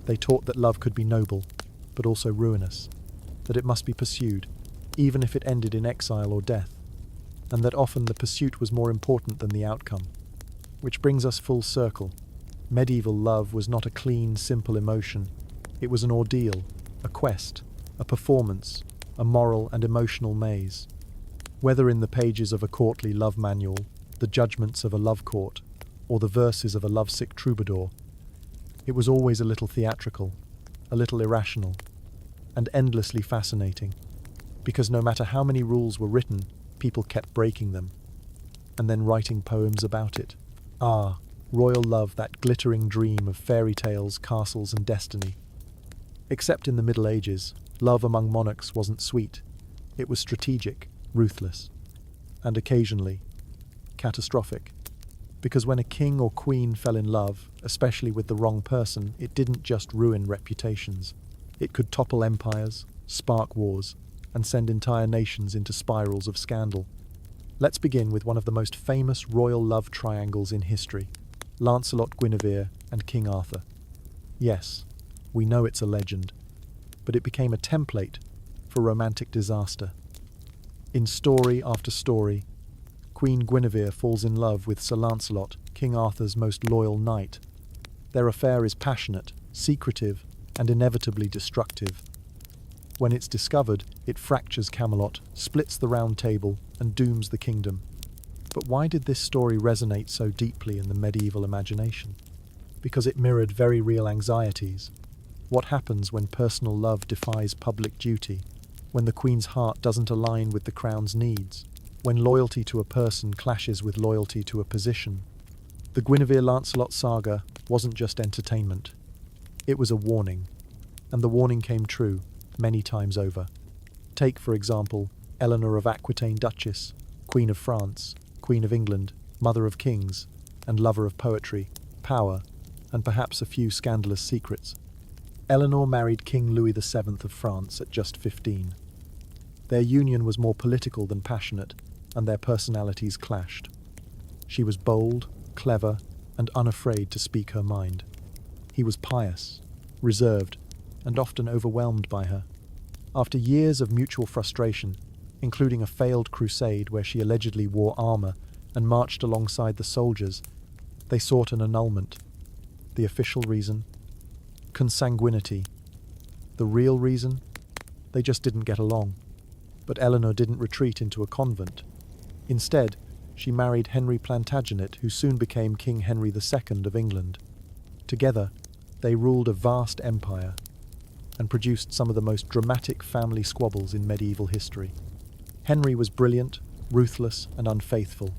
They taught that love could be noble, but also ruinous, that it must be pursued, even if it ended in exile or death, and that often the pursuit was more important than the outcome. Which brings us full circle. Medieval love was not a clean, simple emotion. It was an ordeal, a quest, a performance, a moral and emotional maze. Whether in the pages of a courtly love manual, the judgments of a love court, or the verses of a lovesick troubadour, it was always a little theatrical, a little irrational. and endlessly fascinating, because no matter how many rules were written, people kept breaking them, and then writing poems about it. Ah, royal love, that glittering dream of fairy tales, castles, and destiny. Except in the Middle Ages, love among monarchs wasn't sweet. It was strategic, ruthless, and occasionally catastrophic. Because when a king or queen fell in love, especially with the wrong person, it didn't just ruin reputations. It could topple empires, spark wars, and send entire nations into spirals of scandal. Let's begin with one of the most famous royal love triangles in history: Lancelot, Guinevere, and King Arthur. Yes, we know it's a legend, but it became a template for romantic disaster. In story after story, Queen Guinevere falls in love with Sir Lancelot, King Arthur's most loyal knight. Their affair is passionate, secretive, and inevitably destructive. When it's discovered, it fractures Camelot, splits the Round Table, and dooms the kingdom. But why did this story resonate so deeply in the medieval imagination? Because it mirrored very real anxieties. What happens when personal love defies public duty? When the queen's heart doesn't align with the crown's needs? When loyalty to a person clashes with loyalty to a position? The Guinevere-Lancelot saga wasn't just entertainment. It was a warning. And the warning came true, many times over. Take, for example, Eleanor of Aquitaine, Duchess, Queen of France, Queen of England, Mother of Kings, and lover of poetry, power, and perhaps a few scandalous secrets. Eleanor married King Louis VII of France at just 15. Their union was more political than passionate, and their personalities clashed. She was bold, clever, and unafraid to speak her mind. He was pious, reserved, and often overwhelmed by her. After years of mutual frustration, including a failed crusade where she allegedly wore armor and marched alongside the soldiers, they sought an annulment. The official reason? Consanguinity. The real reason? They just didn't get along. But Eleanor didn't retreat into a convent. Instead, she married Henry Plantagenet, who soon became King Henry II of England. Together, they ruled a vast empire and produced some of the most dramatic family squabbles in medieval history. Henry was brilliant, ruthless, and unfaithful.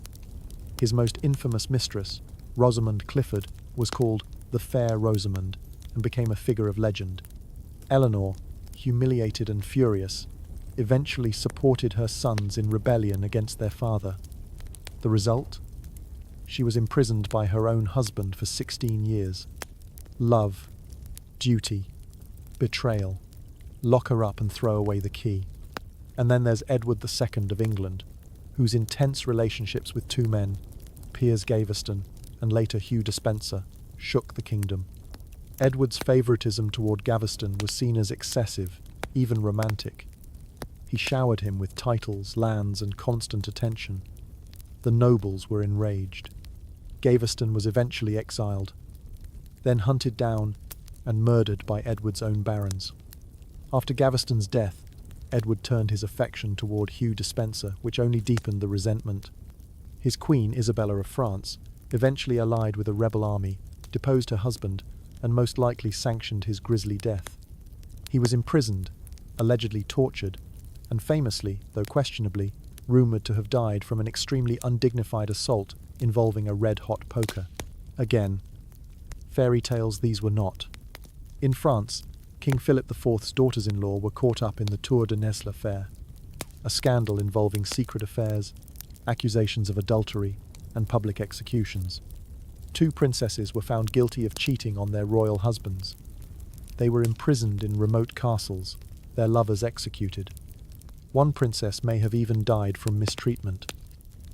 His most infamous mistress, Rosamund Clifford, was called the Fair Rosamund and became a figure of legend. Eleanor, humiliated and furious, eventually supported her sons in rebellion against their father. The result? She was imprisoned by her own husband for 16 years. Love, duty, betrayal. Lock her up and throw away the key. And then there's Edward II of England, whose intense relationships with two men, Piers Gaveston and later Hugh Despenser, shook the kingdom. Edward's favoritism toward Gaveston was seen as excessive, even romantic. He showered him with titles, lands, and constant attention. The nobles were enraged. Gaveston was eventually exiled, then hunted down and murdered by Edward's own barons. After Gaveston's death, Edward turned his affection toward Hugh Despenser, which only deepened the resentment. His queen, Isabella of France, eventually allied with a rebel army, deposed her husband, and most likely sanctioned his grisly death. He was imprisoned, allegedly tortured, and famously, though questionably, rumoured to have died from an extremely undignified assault involving a red-hot poker. Again, fairy tales these were not. In France, King Philip IV's daughters-in-law were caught up in the Tour de Nesle affair, a scandal involving secret affairs, accusations of adultery, and public executions. 2 princesses were found guilty of cheating on their royal husbands. They were imprisoned in remote castles, their lovers executed. One princess may have even died from mistreatment.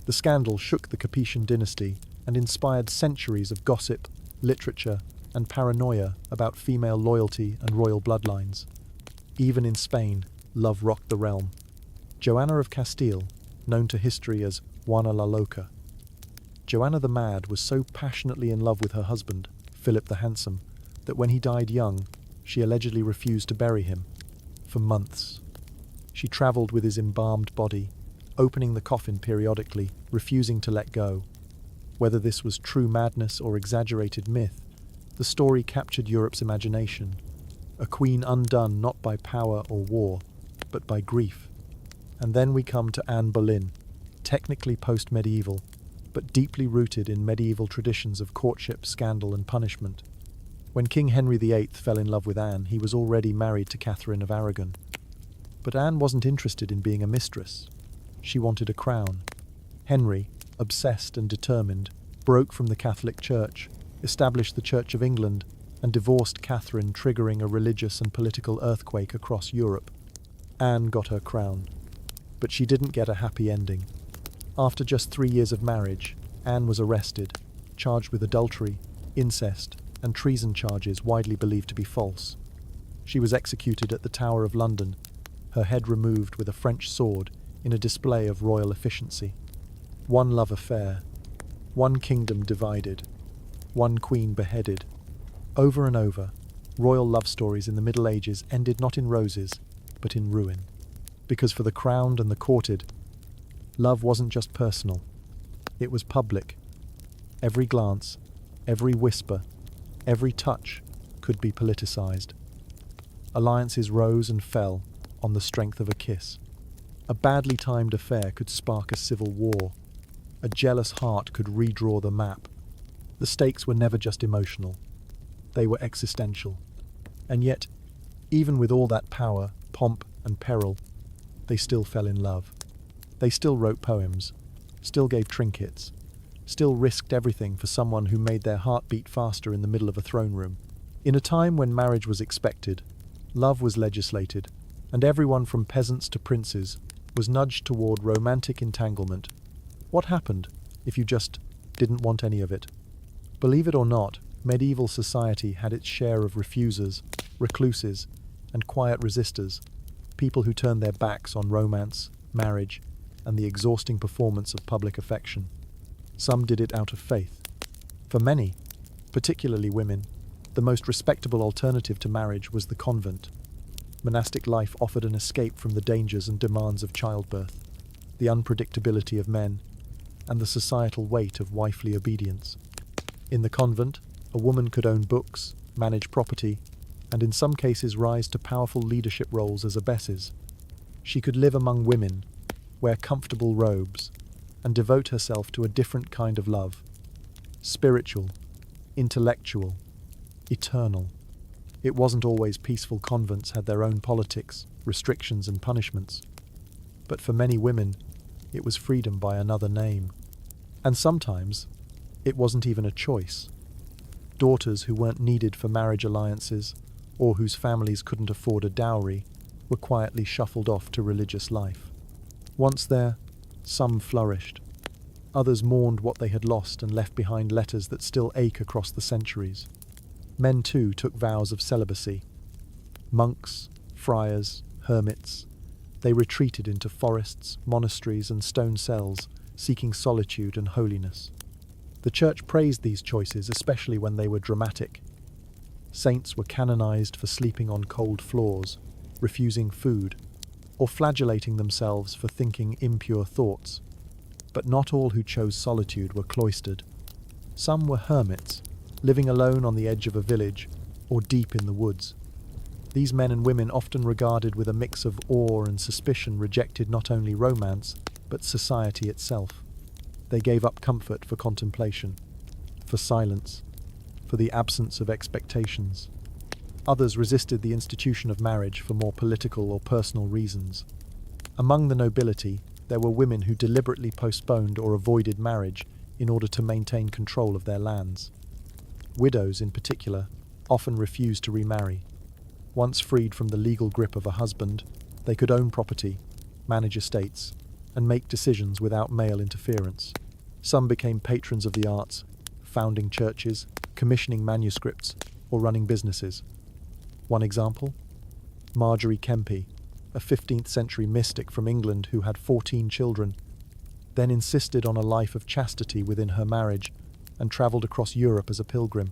The scandal shook the Capetian dynasty and inspired centuries of gossip, literature, and paranoia about female loyalty and royal bloodlines. Even in Spain, love rocked the realm. Joanna of Castile, known to history as Juana la Loca. Joanna the Mad was so passionately in love with her husband, Philip the Handsome, that when he died young, she allegedly refused to bury him. For months. She travelled with his embalmed body, opening the coffin periodically, refusing to let go. Whether this was true madness or exaggerated myth, the story captured Europe's imagination. a queen undone not by power or war, but by grief. And then we come to Anne Boleyn, technically post-medieval, but deeply rooted in medieval traditions of courtship, scandal, and punishment. When King Henry VIII fell in love with Anne, he was already married to Catherine of Aragon. But Anne wasn't interested in being a mistress. She wanted a crown. Henry, obsessed and determined, broke from the Catholic Church, established the Church of England, and divorced Catherine, triggering a religious and political earthquake across Europe. Anne got her crown, but she didn't get a happy ending. After just 3 years of marriage, Anne was arrested, charged with adultery, incest, and treason charges widely believed to be false. She was executed at the Tower of London, her head removed with a French sword in a display of royal efficiency. One love affair, one kingdom divided, one queen beheaded. Over and over, royal love stories in the Middle Ages ended not in roses, but in ruin. Because for the crowned and the courted, love wasn't just personal, it was public. Every glance, every whisper, every touch could be politicized. Alliances rose and fell on the strength of a kiss. A badly timed affair could spark a civil war. A jealous heart could redraw the map. The stakes were never just emotional. They were existential. And yet, even with all that power, pomp, and peril, they still fell in love. They still wrote poems, still gave trinkets, still risked everything for someone who made their heart beat faster in the middle of a throne room. In a time when marriage was expected, love was legislated, and everyone from peasants to princes was nudged toward romantic entanglement. What happened if you just didn't want any of it? Believe it or not, medieval society had its share of refusers, recluses, and quiet resistors, people who turned their backs on romance, marriage, and the exhausting performance of public affection. Some did it out of faith. For many, particularly women, the most respectable alternative to marriage was the convent. Monastic life offered an escape from the dangers and demands of childbirth, the unpredictability of men, and the societal weight of wifely obedience. In the convent, a woman could own books, manage property, and in some cases rise to powerful leadership roles as abbesses. She could live among women, wear comfortable robes, and devote herself to a different kind of love. Spiritual, intellectual, eternal. It wasn't always peaceful. Convents had their own politics, restrictions, and punishments. But for many women, it was freedom by another name. And sometimes, it wasn't even a choice. Daughters who weren't needed for marriage alliances, or whose families couldn't afford a dowry, were quietly shuffled off to religious life. Once there, some flourished. Others mourned what they had lost and left behind letters that still ache across the centuries. Men too took vows of celibacy. Monks, friars, hermits. They retreated into forests, monasteries, and stone cells, seeking solitude and holiness. The Church praised these choices, especially when they were dramatic. Saints were canonized for sleeping on cold floors, refusing food, or flagellating themselves for thinking impure thoughts. But not all who chose solitude were cloistered. Some were hermits, living alone on the edge of a village or deep in the woods. These men and women, often regarded with a mix of awe and suspicion, rejected not only romance, but society itself. They gave up comfort for contemplation, for silence, for the absence of expectations. Others resisted the institution of marriage for more political or personal reasons. Among the nobility, there were women who deliberately postponed or avoided marriage in order to maintain control of their lands. Widows, in particular, often refused to remarry. Once freed from the legal grip of a husband, they could own property, manage estates, and make decisions without male interference. Some became patrons of the arts, founding churches, commissioning manuscripts, or running businesses. One example? Marjorie Kempe, a 15th century mystic from England who had 14 children, then insisted on a life of chastity within her marriage and travelled across Europe as a pilgrim.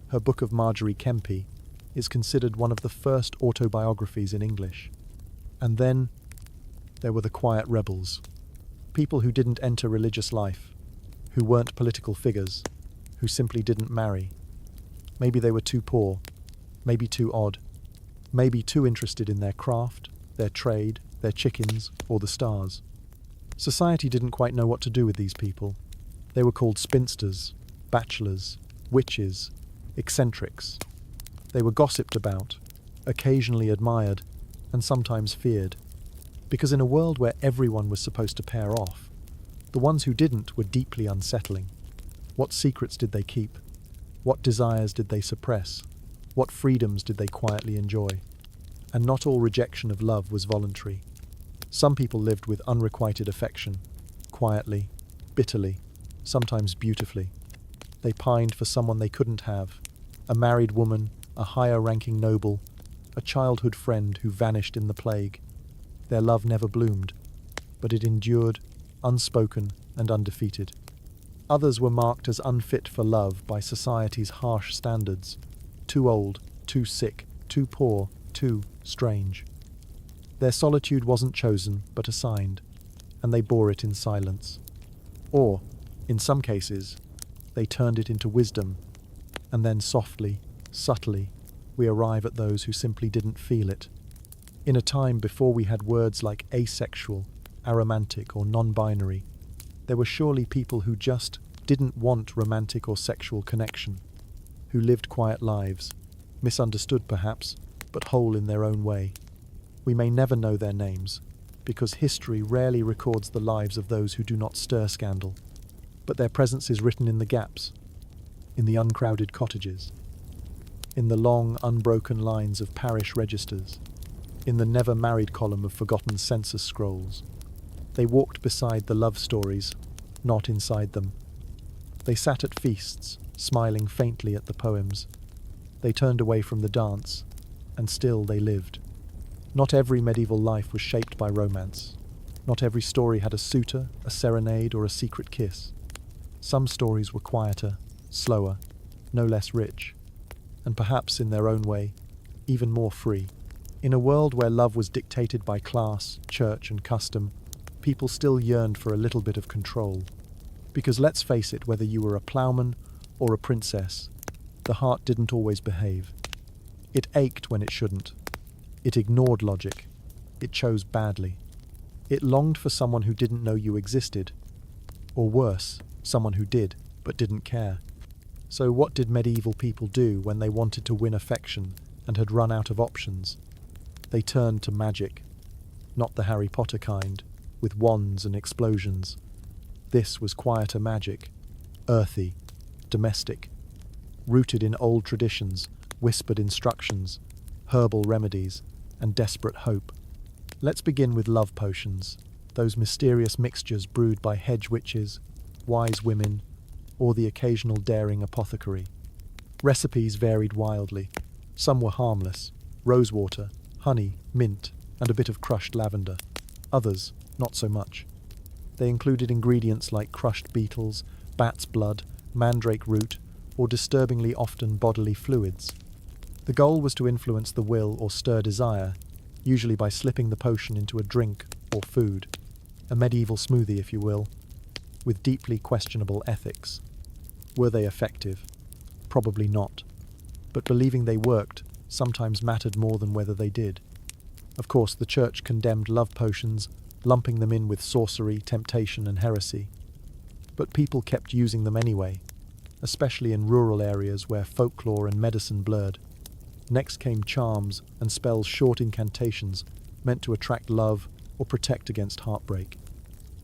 Her book of Marjorie Kempe is considered one of the first autobiographies in English. And then there were the quiet rebels, people who didn't enter religious life, who weren't political figures, who simply didn't marry. Maybe they were too poor, maybe too odd, maybe too interested in their craft, their trade, their chickens, or the stars. Society didn't quite know what to do with these people. They were called spinsters, bachelors, witches, eccentrics. They were gossiped about, occasionally admired, and sometimes feared. Because in a world where everyone was supposed to pair off, the ones who didn't were deeply unsettling. What secrets did they keep? What desires did they suppress? What freedoms did they quietly enjoy? And not all rejection of love was voluntary. Some people lived with unrequited affection, quietly, bitterly, sometimes beautifully. They pined for someone they couldn't have, a married woman, a higher-ranking noble, a childhood friend who vanished in the plague. Their love never bloomed, but it endured, unspoken and undefeated. Others were marked as unfit for love by society's harsh standards. Too old, too sick, too poor, too strange. Their solitude wasn't chosen, but assigned, and they bore it in silence. Or, in some cases, they turned it into wisdom, and then softly, subtly, we arrive at those who simply didn't feel it. In a time before we had words like asexual, aromantic, or non-binary, there were surely people who just didn't want romantic or sexual connection, who lived quiet lives, misunderstood perhaps, but whole in their own way. We may never know their names, because history rarely records the lives of those who do not stir scandal, but their presence is written in the gaps, in the uncrowded cottages, in the long, unbroken lines of parish registers, in the never-married column of forgotten census scrolls. They walked beside the love stories, not inside them. They sat at feasts, smiling faintly at the poems. They turned away from the dance, and still they lived. Not every medieval life was shaped by romance. Not every story had a suitor, a serenade, or a secret kiss. Some stories were quieter, slower, no less rich, and perhaps in their own way, even more free. In a world where love was dictated by class, church, and custom, people still yearned for a little bit of control. Because let's face it, whether you were a ploughman or a princess, the heart didn't always behave. It ached when it shouldn't. It ignored logic. It chose badly. It longed for someone who didn't know you existed. Or worse, someone who did, but didn't care. So what did medieval people do when they wanted to win affection and had run out of options? They turned to magic. Not the Harry Potter kind, with wands and explosions. This was quieter magic, earthy, domestic, rooted in old traditions, whispered instructions, herbal remedies, and desperate hope. Let's begin with love potions, those mysterious mixtures brewed by hedge witches, wise women, or the occasional daring apothecary. Recipes varied wildly. Some were harmless: rosewater, honey, mint, and a bit of crushed lavender. Others, not so much. They included ingredients like crushed beetles, bat's blood, mandrake root, or disturbingly often bodily fluids. The goal was to influence the will or stir desire, usually by slipping the potion into a drink or food, a medieval smoothie if you will, with deeply questionable ethics. Were they effective? Probably not. But believing they worked sometimes mattered more than whether they did. Of course, the church condemned love potions, lumping them in with sorcery, temptation, and heresy. But people kept using them anyway, especially in rural areas where folklore and medicine blurred. Next came charms and spells, short incantations meant to attract love or protect against heartbreak.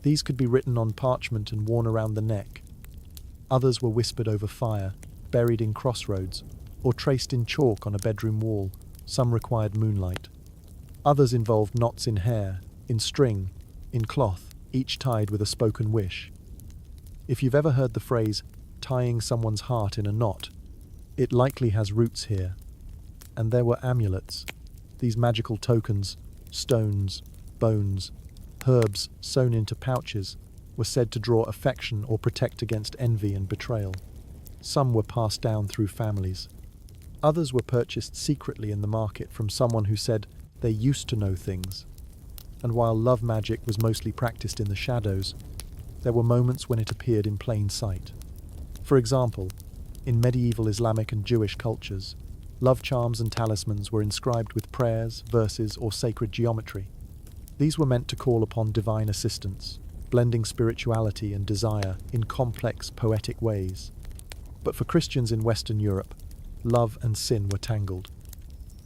These could be written on parchment and worn around the neck. Others were whispered over fire, buried in crossroads, or traced in chalk on a bedroom wall. Some required moonlight. Others involved knots in hair, in string, in cloth, each tied with a spoken wish. If you've ever heard the phrase, tying someone's heart in a knot, it likely has roots here. And there were amulets, these magical tokens, stones, bones, herbs sewn into pouches, were said to draw affection or protect against envy and betrayal. Some were passed down through families. Others were purchased secretly in the market from someone who said they used to know things. And while love magic was mostly practiced in the shadows, there were moments when it appeared in plain sight. For example, in medieval Islamic and Jewish cultures, Love charms and talismans were inscribed with prayers, verses, or sacred geometry. These were meant to call upon divine assistance, blending spirituality and desire in complex, poetic ways. But for Christians in Western Europe, love and sin were tangled.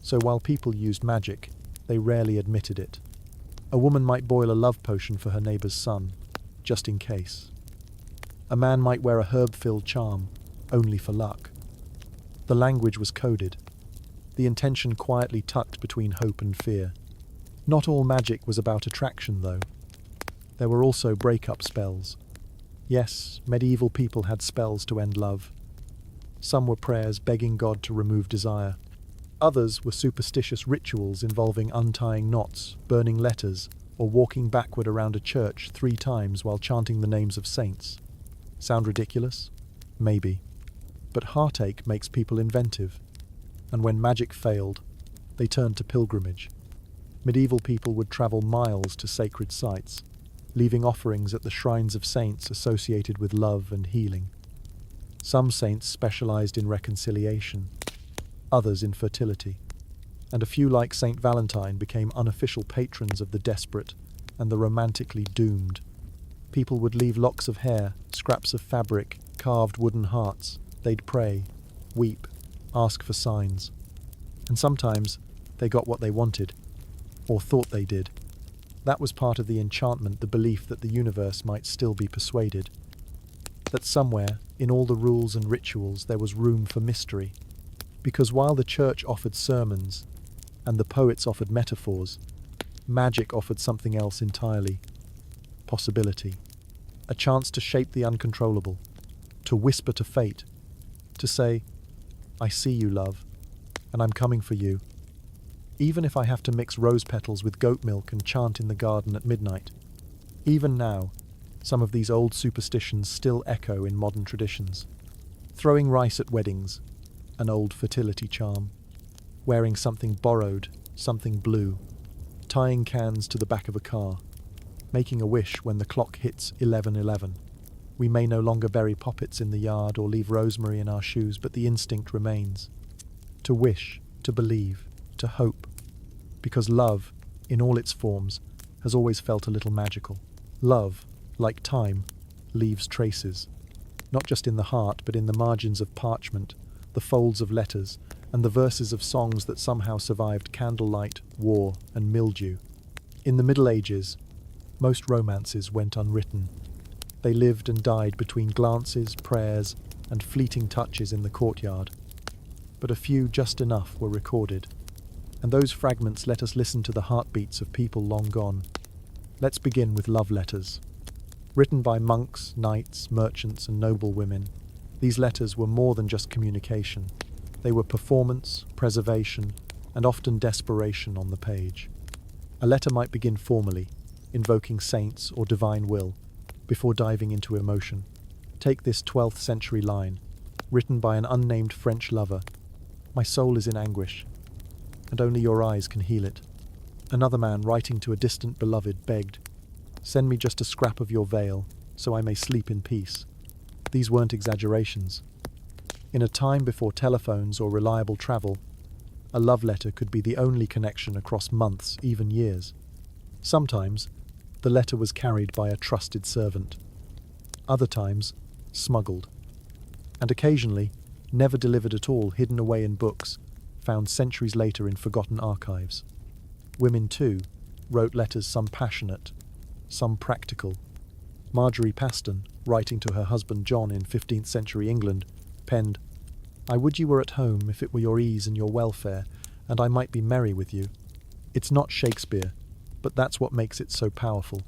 So while people used magic, they rarely admitted it. A woman might boil a love potion for her neighbor's son, just in case. A man might wear a herb-filled charm, only for luck. The language was coded, the intention quietly tucked between hope and fear. Not all magic was about attraction, though. There were also breakup spells. Yes, medieval people had spells to end love. Some were prayers begging God to remove desire. Others were superstitious rituals involving untying knots, burning letters, or walking backward around a church 3 times while chanting the names of saints. Sound ridiculous? Maybe. But heartache makes people inventive. And when magic failed, they turned to pilgrimage. Medieval people would travel miles to sacred sites, leaving offerings at the shrines of saints associated with love and healing. Some saints specialized in reconciliation, others in fertility, and a few like Saint Valentine became unofficial patrons of the desperate and the romantically doomed. People would leave locks of hair, scraps of fabric, carved wooden hearts. They'd pray, weep, ask for signs. And sometimes they got what they wanted, or thought they did. That was part of the enchantment, the belief that the universe might still be persuaded. That somewhere, in all the rules and rituals, there was room for mystery. Because while the church offered sermons, and the poets offered metaphors, magic offered something else entirely. Possibility. A chance to shape the uncontrollable, to whisper to fate, to say, "I see you, love, and I'm coming for you," even if I have to mix rose petals with goat milk and chant in the garden at midnight. Even now, some of these old superstitions still echo in modern traditions. Throwing rice at weddings, an old fertility charm. Wearing something borrowed, something blue. Tying cans to the back of a car. Making a wish when the clock hits 11:11. We may no longer bury poppets in the yard or leave rosemary in our shoes, but the instinct remains. To wish, to believe, to hope. Because love, in all its forms, has always felt a little magical. Love, like time, leaves traces. Not just in the heart, but in the margins of parchment, the folds of letters, and the verses of songs that somehow survived candlelight, war, and mildew. In the Middle Ages, most romances went unwritten. They lived and died between glances, prayers, and fleeting touches in the courtyard. But a few, just enough, were recorded. And those fragments let us listen to the heartbeats of people long gone. Let's begin with love letters. Written by monks, knights, merchants, and noble women, these letters were more than just communication. They were performance, preservation, and often desperation on the page. A letter might begin formally, invoking saints or divine will, before diving into emotion. Take this 12th century line, written by an unnamed French lover. "My soul is in anguish, and only your eyes can heal it." Another man, writing to a distant beloved, begged, "Send me just a scrap of your veil, so I may sleep in peace." These weren't exaggerations. In a time before telephones or reliable travel, a love letter could be the only connection across months, even years. Sometimes, the letter was carried by a trusted servant. Other times, smuggled. And occasionally, never delivered at all, hidden away in books, found centuries later in forgotten archives. Women, too, wrote letters, some passionate, some practical. Marjorie Paston, writing to her husband John in 15th century England, penned, "I would you were at home if it were your ease and your welfare, and I might be merry with you." It's not Shakespeare, but that's what makes it so powerful.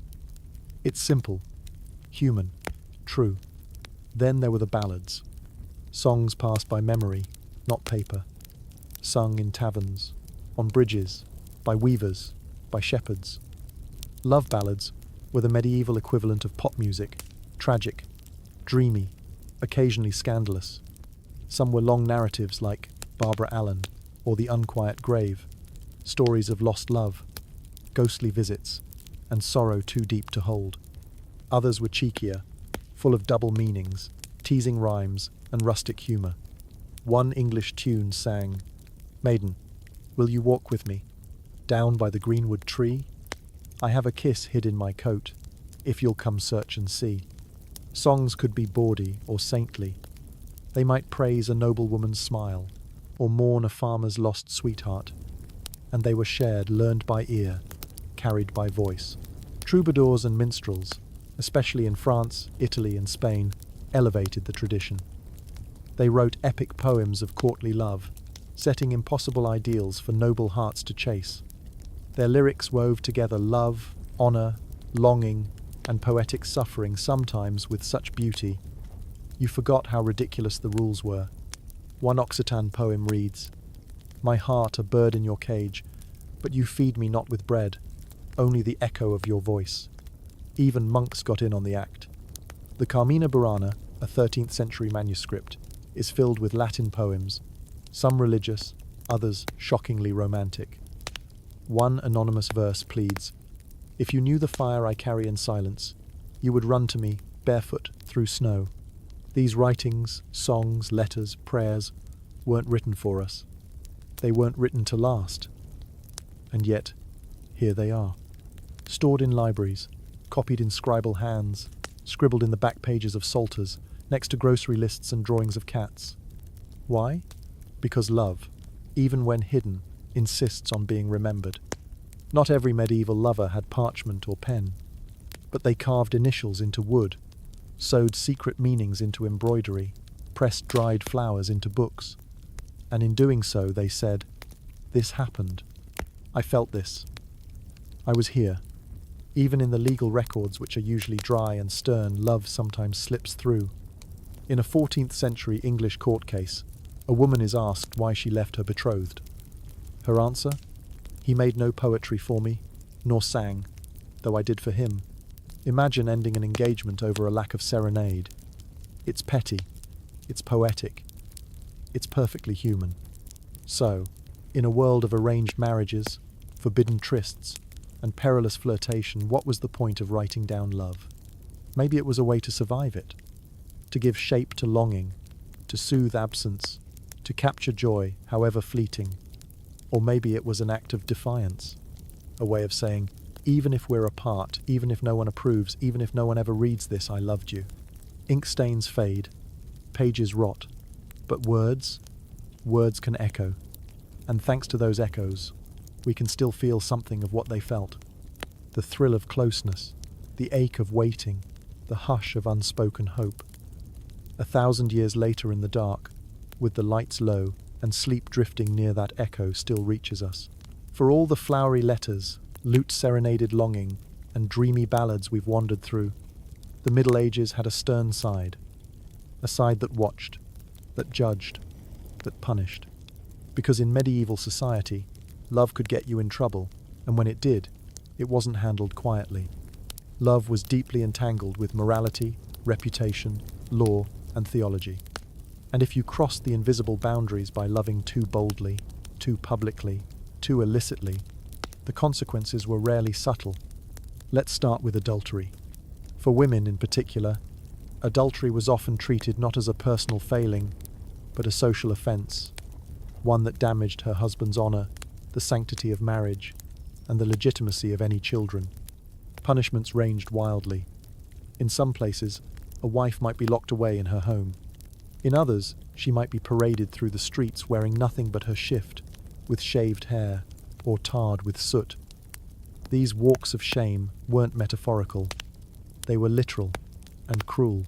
It's simple, human, true. Then there were the ballads. Songs passed by memory, not paper. Sung in taverns, on bridges, by weavers, by shepherds. Love ballads were the medieval equivalent of pop music, tragic, dreamy, occasionally scandalous. Some were long narratives like Barbara Allen or The Unquiet Grave, stories of lost love, ghostly visits, and sorrow too deep to hold. Others were cheekier, full of double meanings, teasing rhymes, and rustic humour. One English tune sang, Maiden, will you walk with me, down by the greenwood tree? I have a kiss hid in my coat, if you'll come search and see. Songs could be bawdy or saintly. They might praise a noblewoman's smile, or mourn a farmer's lost sweetheart. And they were shared, learned by ear, carried by voice. Troubadours and minstrels, especially in France, Italy, and Spain, elevated the tradition. They wrote epic poems of courtly love, setting impossible ideals for noble hearts to chase. Their lyrics wove together love, honor, longing, and poetic suffering, sometimes with such beauty you forgot how ridiculous the rules were. One Occitan poem reads, "My heart a bird in your cage, but you feed me not with bread, only the echo of your voice." Even monks got in on the act. The Carmina Burana, a 13th century manuscript, is filled with Latin poems, some religious, others shockingly romantic. One anonymous verse pleads, "If you knew the fire I carry in silence, you would run to me, barefoot, through snow." These writings, songs, letters, prayers, weren't written for us. They weren't written to last. And yet, here they are, stored in libraries, copied in scribal hands, scribbled in the back pages of psalters, next to grocery lists and drawings of cats. Why? Because love, even when hidden, insists on being remembered. Not every medieval lover had parchment or pen, but they carved initials into wood, sewed secret meanings into embroidery, pressed dried flowers into books. And in doing so, they said, "This happened. I felt this. I was here." Even in the legal records, which are usually dry and stern, love sometimes slips through. In a 14th century English court case, a woman is asked why she left her betrothed. Her answer? "He made no poetry for me, nor sang, though I did for him." Imagine ending an engagement over a lack of serenade. It's petty, it's poetic, it's perfectly human. So, in a world of arranged marriages, forbidden trysts, and perilous flirtation, what was the point of writing down love? Maybe it was a way to survive it, to give shape to longing, to soothe absence, to capture joy, however fleeting. Or maybe it was an act of defiance, a way of saying, even if we're apart, even if no one approves, even if no one ever reads this, I loved you. Ink stains fade, pages rot, but words can echo. And thanks to those echoes, we can still feel something of what they felt. The thrill of closeness, the ache of waiting, the hush of unspoken hope. 1,000 years later in the dark, with the lights low and sleep drifting near, that echo still reaches us. For all the flowery letters, lute-serenaded longing, and dreamy ballads we've wandered through, the Middle Ages had a stern side. A side that watched, that judged, that punished. Because in medieval society, love could get you in trouble, and when it did, it wasn't handled quietly. Love was deeply entangled with morality, reputation, law, and theology. And if you crossed the invisible boundaries by loving too boldly, too publicly, too illicitly, the consequences were rarely subtle. Let's start with adultery. For women in particular, adultery was often treated not as a personal failing, but a social offense, one that damaged her husband's honor, the sanctity of marriage, and the legitimacy of any children. Punishments ranged wildly. In some places, a wife might be locked away in her home. In others, she might be paraded through the streets wearing nothing but her shift, with shaved hair, or tarred with soot. These walks of shame weren't metaphorical. They were literal and cruel.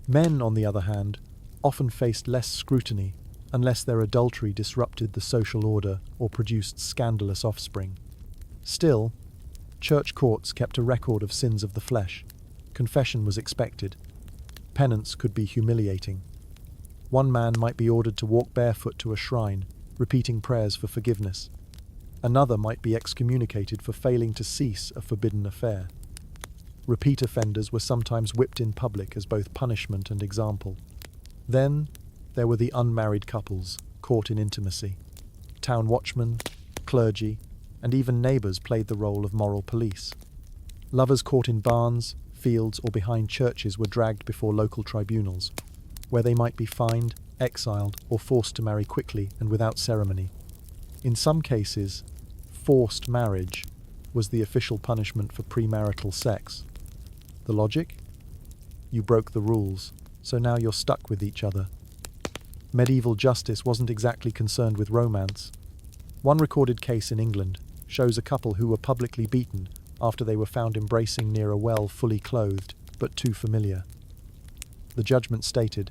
Men, on the other hand, often faced less scrutiny unless their adultery disrupted the social order or produced scandalous offspring. Still, church courts kept a record of sins of the flesh. Confession was expected. Penance could be humiliating. One man might be ordered to walk barefoot to a shrine, repeating prayers for forgiveness. Another might be excommunicated for failing to cease a forbidden affair. Repeat offenders were sometimes whipped in public as both punishment and example. Then there were the unmarried couples caught in intimacy. Town watchmen, clergy, and even neighbours played the role of moral police. Lovers caught in barns, fields, or behind churches were dragged before local tribunals, where they might be fined, exiled, or forced to marry quickly and without ceremony. In some cases, forced marriage was the official punishment for premarital sex. The logic? You broke the rules, so now you're stuck with each other. Medieval justice wasn't exactly concerned with romance. One recorded case in England shows a couple who were publicly beaten after they were found embracing near a well fully clothed, but too familiar. The judgment stated,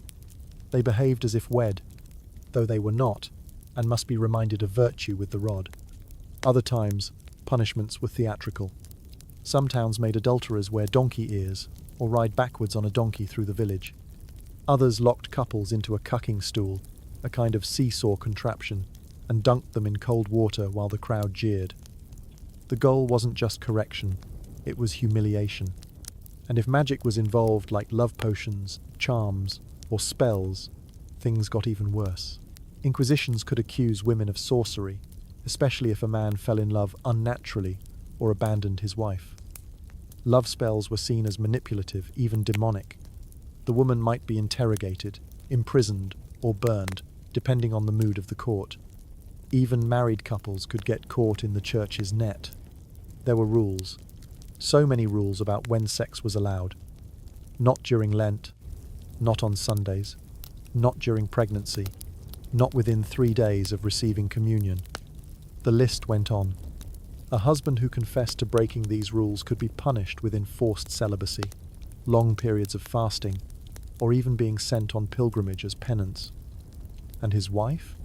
they behaved as if wed, though they were not, and must be reminded of virtue with the rod. Other times, punishments were theatrical. Some towns made adulterers wear donkey ears or ride backwards on a donkey through the village. Others locked couples into a cucking stool, a kind of seesaw contraption, and dunked them in cold water while the crowd jeered. The goal wasn't just correction, it was humiliation. And if magic was involved, like love potions, charms, or spells, things got even worse. Inquisitions could accuse women of sorcery, especially if a man fell in love unnaturally or abandoned his wife. Love spells were seen as manipulative, even demonic. The woman might be interrogated, imprisoned, or burned, depending on the mood of the court. Even married couples could get caught in the church's net. There were rules. So many rules about when sex was allowed. Not during Lent, not on Sundays, not during pregnancy, not within 3 days of receiving communion. The list went on. A husband who confessed to breaking these rules could be punished with enforced celibacy, long periods of fasting, or even being sent on pilgrimage as penance. And his wife?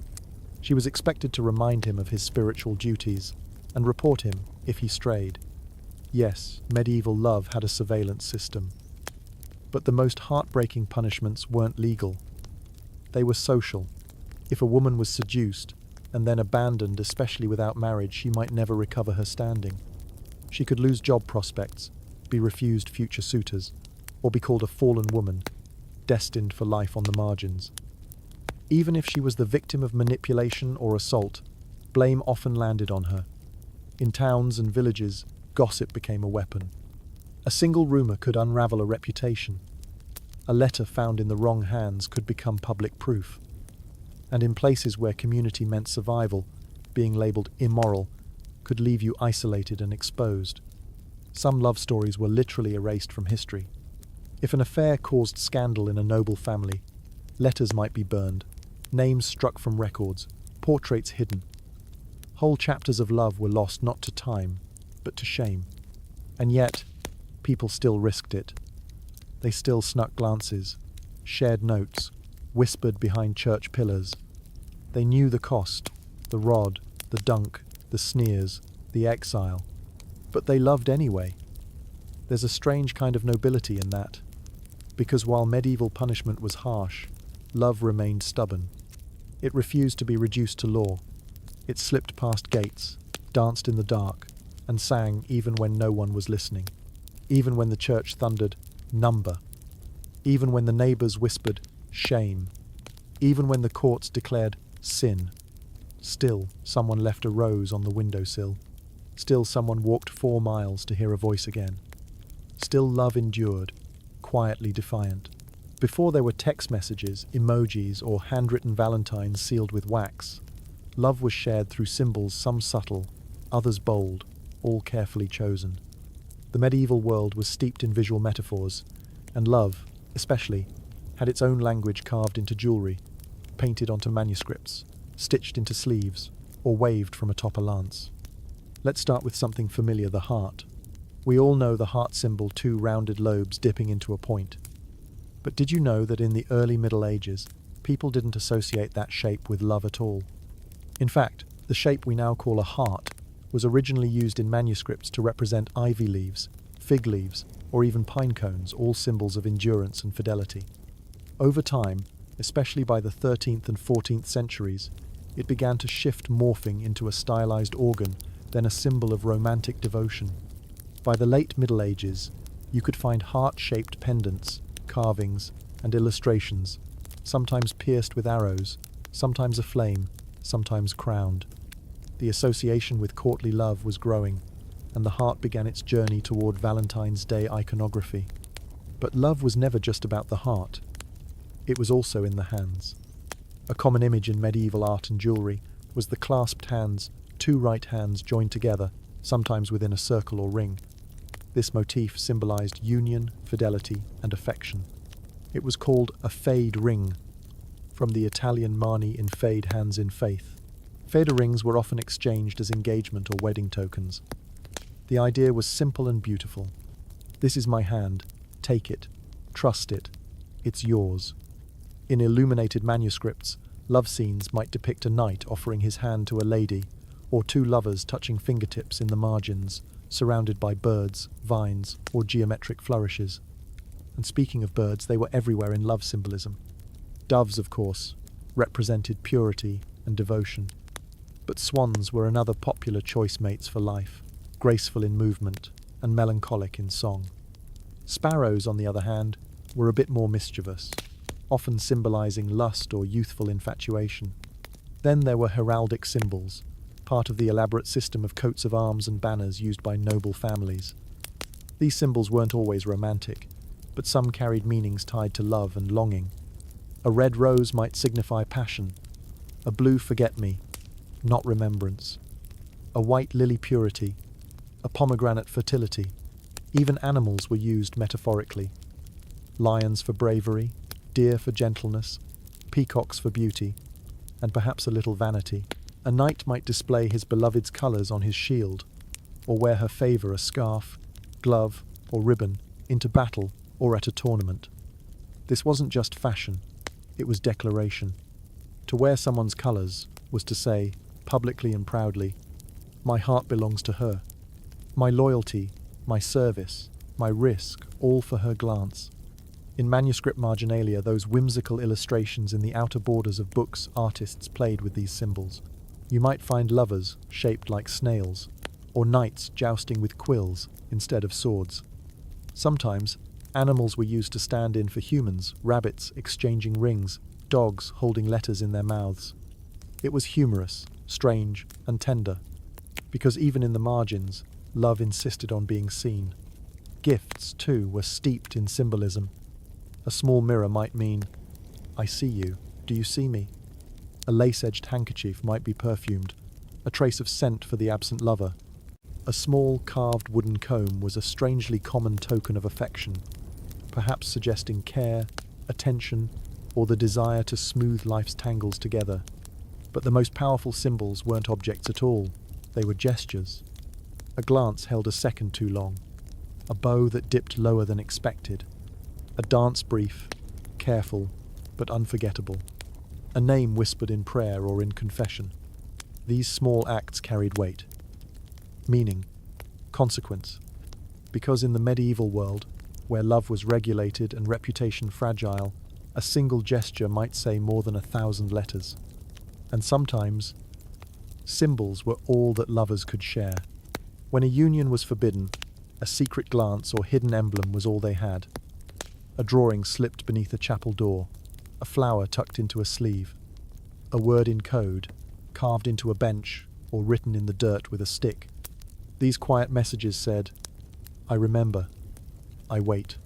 She was expected to remind him of his spiritual duties and report him if he strayed. Yes, medieval love had a surveillance system. But the most heartbreaking punishments weren't legal. They were social. If a woman was seduced and then abandoned, especially without marriage, she might never recover her standing. She could lose job prospects, be refused future suitors, or be called a fallen woman, destined for life on the margins. Even if she was the victim of manipulation or assault, blame often landed on her. In towns and villages, gossip became a weapon. A single rumor could unravel a reputation. A letter found in the wrong hands could become public proof. And in places where community meant survival, being labeled immoral could leave you isolated and exposed. Some love stories were literally erased from history. If an affair caused scandal in a noble family, letters might be burned, names struck from records, portraits hidden. Whole chapters of love were lost not to time, but to shame. And yet, people still risked it. They still snuck glances, shared notes, whispered behind church pillars. They knew the cost, the rod, the dunk, the sneers, the exile. But they loved anyway. There's a strange kind of nobility in that. Because while medieval punishment was harsh, love remained stubborn. It refused to be reduced to law. It slipped past gates, danced in the dark, and sang even when no one was listening. Even when the church thundered, "Number." Even when the neighbors whispered, "Shame." Even when the courts declared, "Sin." Still, someone left a rose on the windowsill. Still, someone walked 4 miles to hear a voice again. Still, love endured, quietly defiant. Before there were text messages, emojis, or handwritten valentines sealed with wax, love was shared through symbols, some subtle, others bold, all carefully chosen. The medieval world was steeped in visual metaphors, and love, especially, had its own language carved into jewelry, painted onto manuscripts, stitched into sleeves, or waved from atop a lance. Let's start with something familiar, the heart. We all know the heart symbol, 2 rounded lobes dipping into a point. But did you know that in the early Middle Ages, people didn't associate that shape with love at all? In fact, the shape we now call a heart was originally used in manuscripts to represent ivy leaves, fig leaves, or even pine cones, all symbols of endurance and fidelity. Over time, especially by the 13th and 14th centuries, it began to shift, morphing into a stylized organ, then a symbol of romantic devotion. By the late Middle Ages, you could find heart-shaped pendants, carvings, and illustrations, sometimes pierced with arrows, sometimes aflame, sometimes crowned. The association with courtly love was growing, and the heart began its journey toward Valentine's Day iconography. But love was never just about the heart. It was also in the hands. A common image in medieval art and jewelry was the clasped hands, two right hands joined together, sometimes within a circle or ring. This motif symbolized union, fidelity, and affection. It was called a fade ring, from the Italian mani in fade, hands in faith. Fade rings were often exchanged as engagement or wedding tokens. The idea was simple and beautiful. This is my hand. Take it. Trust it. It's yours. In illuminated manuscripts, love scenes might depict a knight offering his hand to a lady, or two lovers touching fingertips in the margins, surrounded by birds, vines, or geometric flourishes. And speaking of birds, they were everywhere in love symbolism. Doves, of course, represented purity and devotion. But swans were another popular choice mates for life, graceful in movement and melancholic in song. Sparrows, on the other hand, were a bit more mischievous, often symbolizing lust or youthful infatuation. Then there were heraldic symbols, part of the elaborate system of coats of arms and banners used by noble families. These symbols weren't always romantic, but some carried meanings tied to love and longing. A red rose might signify passion, a blue forget-me, not remembrance, a white lily purity, a pomegranate fertility. Even animals were used metaphorically. Lions for bravery, deer for gentleness, peacocks for beauty, and perhaps a little vanity. A knight might display his beloved's colours on his shield, or wear her favour a scarf, glove, or ribbon into battle or at a tournament. This wasn't just fashion, it was declaration. To wear someone's colours was to say, publicly and proudly, my heart belongs to her. My loyalty, my service, my risk, all for her glance. In manuscript marginalia, those whimsical illustrations in the outer borders of books, artists played with these symbols. You might find lovers shaped like snails, or knights jousting with quills instead of swords. Sometimes, animals were used to stand in for humans, rabbits exchanging rings, dogs holding letters in their mouths. It was humorous, strange, and tender, because even in the margins, love insisted on being seen. Gifts, too, were steeped in symbolism. A small mirror might mean, I see you, do you see me? A lace-edged handkerchief might be perfumed, a trace of scent for the absent lover. A small carved wooden comb was a strangely common token of affection, perhaps suggesting care, attention, or the desire to smooth life's tangles together. But the most powerful symbols weren't objects at all, they were gestures. A glance held a second too long, a bow that dipped lower than expected, a dance brief, careful but unforgettable, a name whispered in prayer or in confession. These small acts carried weight. Meaning, consequence, because in the medieval world, where love was regulated and reputation fragile, a single gesture might say more than 1,000 letters. And sometimes, symbols were all that lovers could share. When a union was forbidden, a secret glance or hidden emblem was all they had. A drawing slipped beneath a chapel door, a flower tucked into a sleeve, a word in code, carved into a bench or written in the dirt with a stick. These quiet messages said, I remember, I wait,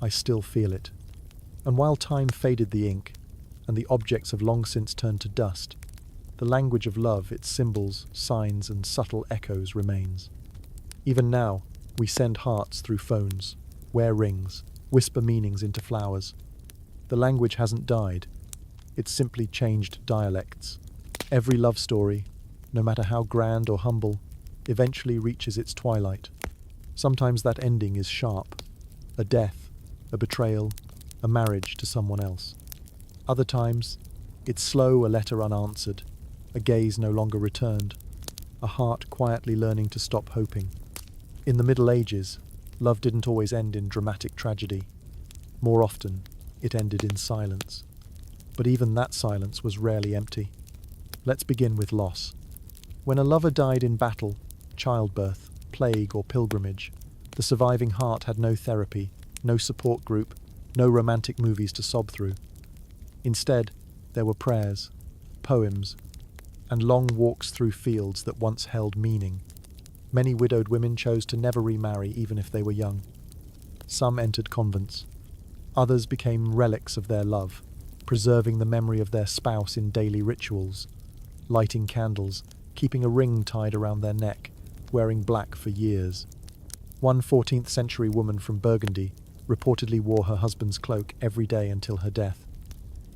I still feel it. And while time faded the ink, and the objects have long since turned to dust, the language of love, its symbols, signs, and subtle echoes remains. Even now, we send hearts through phones, wear rings, whisper meanings into flowers. The language hasn't died, it's simply changed dialects. Every love story, no matter how grand or humble, eventually reaches its twilight. Sometimes that ending is sharp, a death, a betrayal, a marriage to someone else. Other times, it's slow, a letter unanswered, a gaze no longer returned, a heart quietly learning to stop hoping. In the Middle Ages, love didn't always end in dramatic tragedy. More often, it ended in silence. But even that silence was rarely empty. Let's begin with loss. When a lover died in battle, childbirth, plague, or pilgrimage, the surviving heart had no therapy, no support group, no romantic movies to sob through. Instead, there were prayers, poems, and long walks through fields that once held meaning. Many widowed women chose to never remarry even if they were young. Some entered convents. Others became relics of their love, preserving the memory of their spouse in daily rituals. lighting candles, keeping a ring tied around their neck, wearing black for years. One 14th century woman from Burgundy reportedly wore her husband's cloak every day until her death.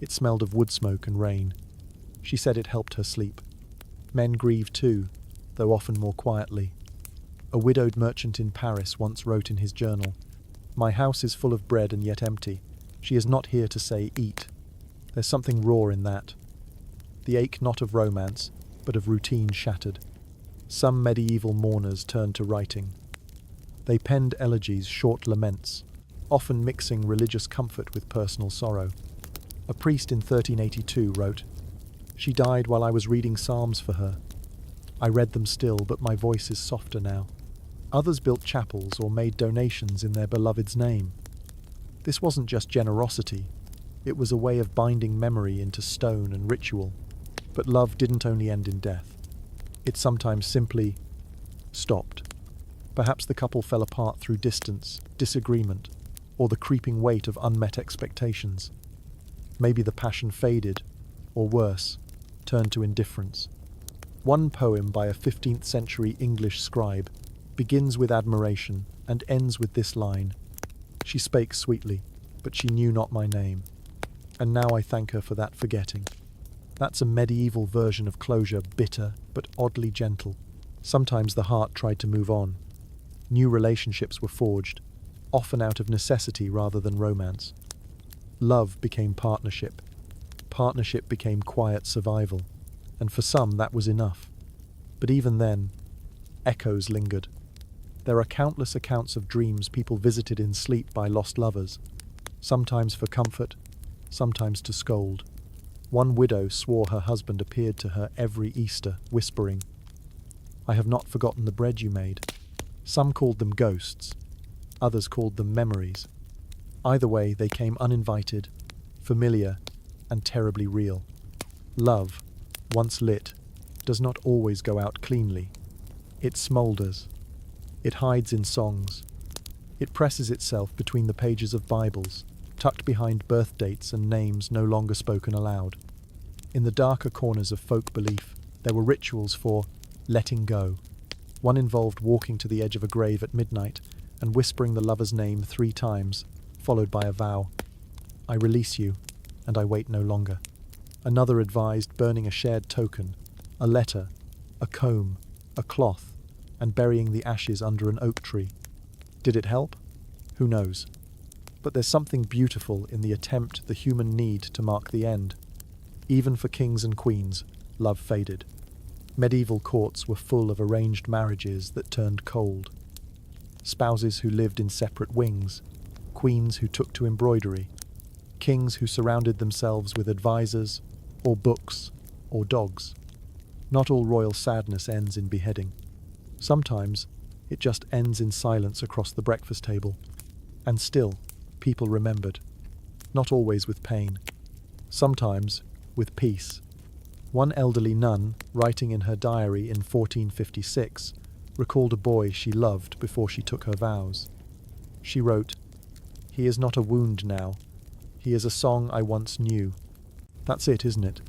It smelled of wood smoke and rain. She said it helped her sleep. Men grieve too, though often more quietly. A widowed merchant in Paris once wrote in his journal, "My house is full of bread and yet empty. She is not here to say, 'Eat.' There's something raw in that. The ache not of romance, but of routine shattered." Some medieval mourners turned to writing. They penned elegies, short laments, often mixing religious comfort with personal sorrow. A priest in 1382 wrote, "She died while I was reading psalms for her. I read them still, but my voice is softer now." Others built chapels or made donations in their beloved's name. This wasn't just generosity, it was a way of binding memory into stone and ritual. But love didn't only end in death. It sometimes simply stopped. Perhaps the couple fell apart through distance, disagreement, or the creeping weight of unmet expectations. Maybe the passion faded, or worse, turned to indifference. One poem by a 15th century English scribe begins with admiration and ends with this line, "She spake sweetly, but she knew not my name. And now I thank her for that forgetting." That's a medieval version of closure, bitter but oddly gentle. Sometimes the heart tried to move on. New relationships were forged, often out of necessity rather than romance. Love became partnership. Partnership became quiet survival. And for some, that was enough. But even then, echoes lingered. There are countless accounts of dreams people visited in sleep by lost lovers, sometimes for comfort, sometimes to scold. One widow swore her husband appeared to her every Easter, whispering, "I have not forgotten the bread you made." Some called them ghosts, others called them memories. Either way, they came uninvited, familiar, and terribly real. Love, once lit, does not always go out cleanly. It smoulders. It hides in songs. It presses itself between the pages of Bibles, tucked behind birth dates and names no longer spoken aloud. In the darker corners of folk belief, there were rituals for letting go. One involved walking to the edge of a grave at midnight and whispering the lover's name 3 times, followed by a vow. "I release you, and I wait no longer." Another advised burning a shared token, a letter, a comb, a cloth, and burying the ashes under an oak tree. Did it help? Who knows? But there's something beautiful in the attempt, the human need to mark the end. Even for kings and queens, love faded. Medieval courts were full of arranged marriages that turned cold. Spouses who lived in separate wings, queens who took to embroidery, kings who surrounded themselves with advisors, or books, or dogs. Not all royal sadness ends in beheading. Sometimes it just ends in silence across the breakfast table. And still, people remembered. Not always with pain. Sometimes with peace. One elderly nun, writing in her diary in 1456, recalled a boy she loved before she took her vows. She wrote, "He is not a wound now. He is a song I once knew." That's it, isn't it?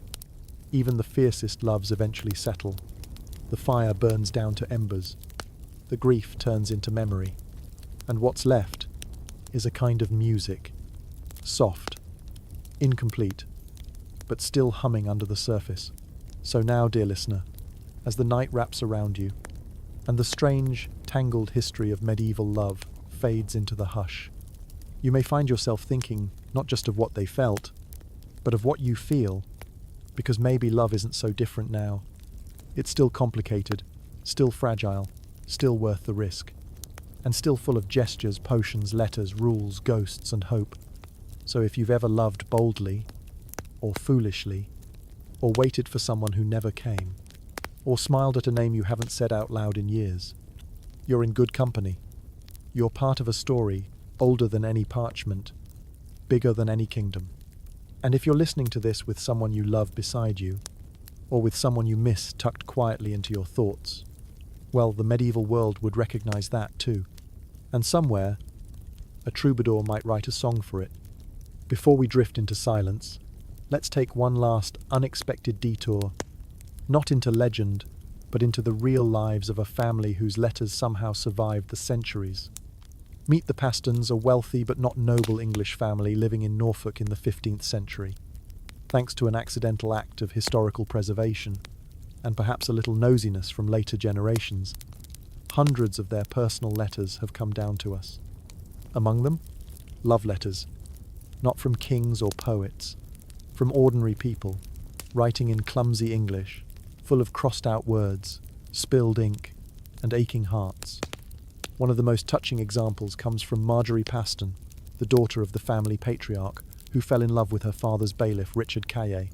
Even the fiercest loves eventually settle. The fire burns down to embers. The grief turns into memory. And what's left is a kind of music. Soft, incomplete, but still humming under the surface. So now, dear listener, as the night wraps around you, and the strange, tangled history of medieval love fades into the hush, you may find yourself thinking not just of what they felt, but of what you feel, because maybe love isn't so different now. It's still complicated, still fragile, still worth the risk, and still full of gestures, potions, letters, rules, ghosts, and hope. So if you've ever loved boldly, or foolishly, or waited for someone who never came, or smiled at a name you haven't said out loud in years, you're in good company. You're part of a story older than any parchment, bigger than any kingdom. And if you're listening to this with someone you love beside you, or with someone you miss tucked quietly into your thoughts, well, the medieval world would recognize that too. And somewhere, a troubadour might write a song for it. Before we drift into silence, let's take one last unexpected detour not into legend, but into the real lives of a family whose letters somehow survived the centuries. Meet the Pastons, a wealthy but not noble English family living in Norfolk in the 15th century. Thanks to an accidental act of historical preservation, and perhaps a little nosiness from later generations, hundreds of their personal letters have come down to us. Among them, love letters, not from kings or poets, from ordinary people, writing in clumsy English, full of crossed-out words, spilled ink, and aching hearts. One of the most touching examples comes from Marjorie Paston, the daughter of the family patriarch, who fell in love with her father's bailiff, Richard Caillé.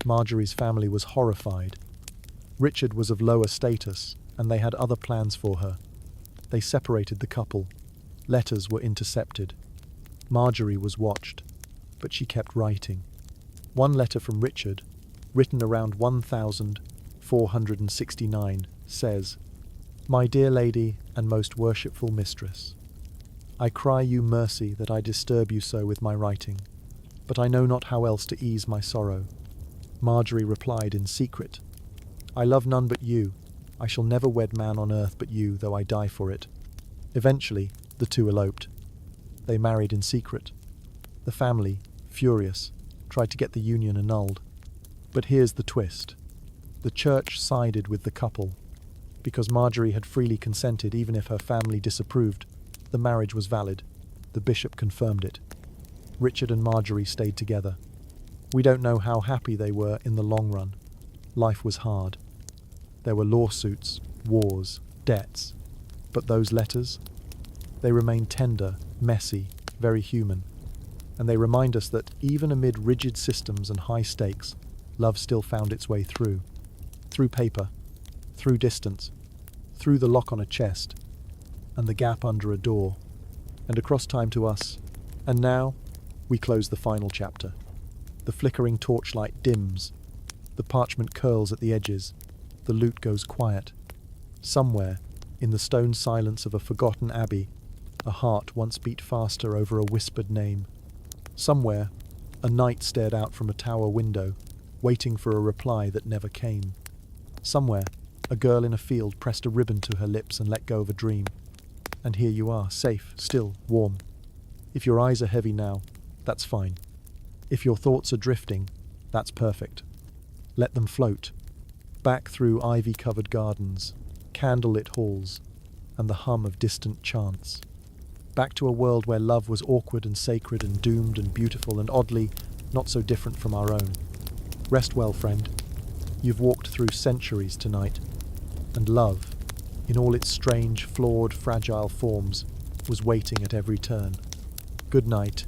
Marjorie's family was horrified. Richard was of lower status, and they had other plans for her. They separated the couple. Letters were intercepted. Marjorie was watched, but she kept writing. One letter from Richard, written around 1469, says, "My dear lady and most worshipful mistress, I cry you mercy that I disturb you so with my writing, but I know not how else to ease my sorrow." Marjorie replied in secret, "I love none but you. I shall never wed man on earth but you, though I die for it." Eventually, the two eloped. They married in secret. The family, furious, tried to get the union annulled. But here's the twist. The church sided with the couple. Because Marjorie had freely consented even if her family disapproved, the marriage was valid. The bishop confirmed it. Richard and Marjorie stayed together. We don't know how happy they were in the long run. Life was hard. There were lawsuits, wars, debts. But those letters? They remain tender, messy, very human. And they remind us that even amid rigid systems and high stakes, love still found its way through. Through paper, through distance, through the lock on a chest, and the gap under a door, and across time to us. And now, we close the final chapter. The flickering torchlight dims. The parchment curls at the edges. The lute goes quiet. Somewhere, in the stone silence of a forgotten abbey, a heart once beat faster over a whispered name. Somewhere, a knight stared out from a tower window, waiting for a reply that never came. Somewhere, a girl in a field pressed a ribbon to her lips and let go of a dream. And here you are, safe, still, warm. If your eyes are heavy now, that's fine. If your thoughts are drifting, that's perfect. Let them float, back through ivy-covered gardens, candlelit halls, and the hum of distant chants. Back to a world where love was awkward and sacred and doomed and beautiful and oddly not so different from our own. Rest well, friend. You've walked through centuries tonight, and love, in all its strange, flawed, fragile forms, was waiting at every turn. Good night,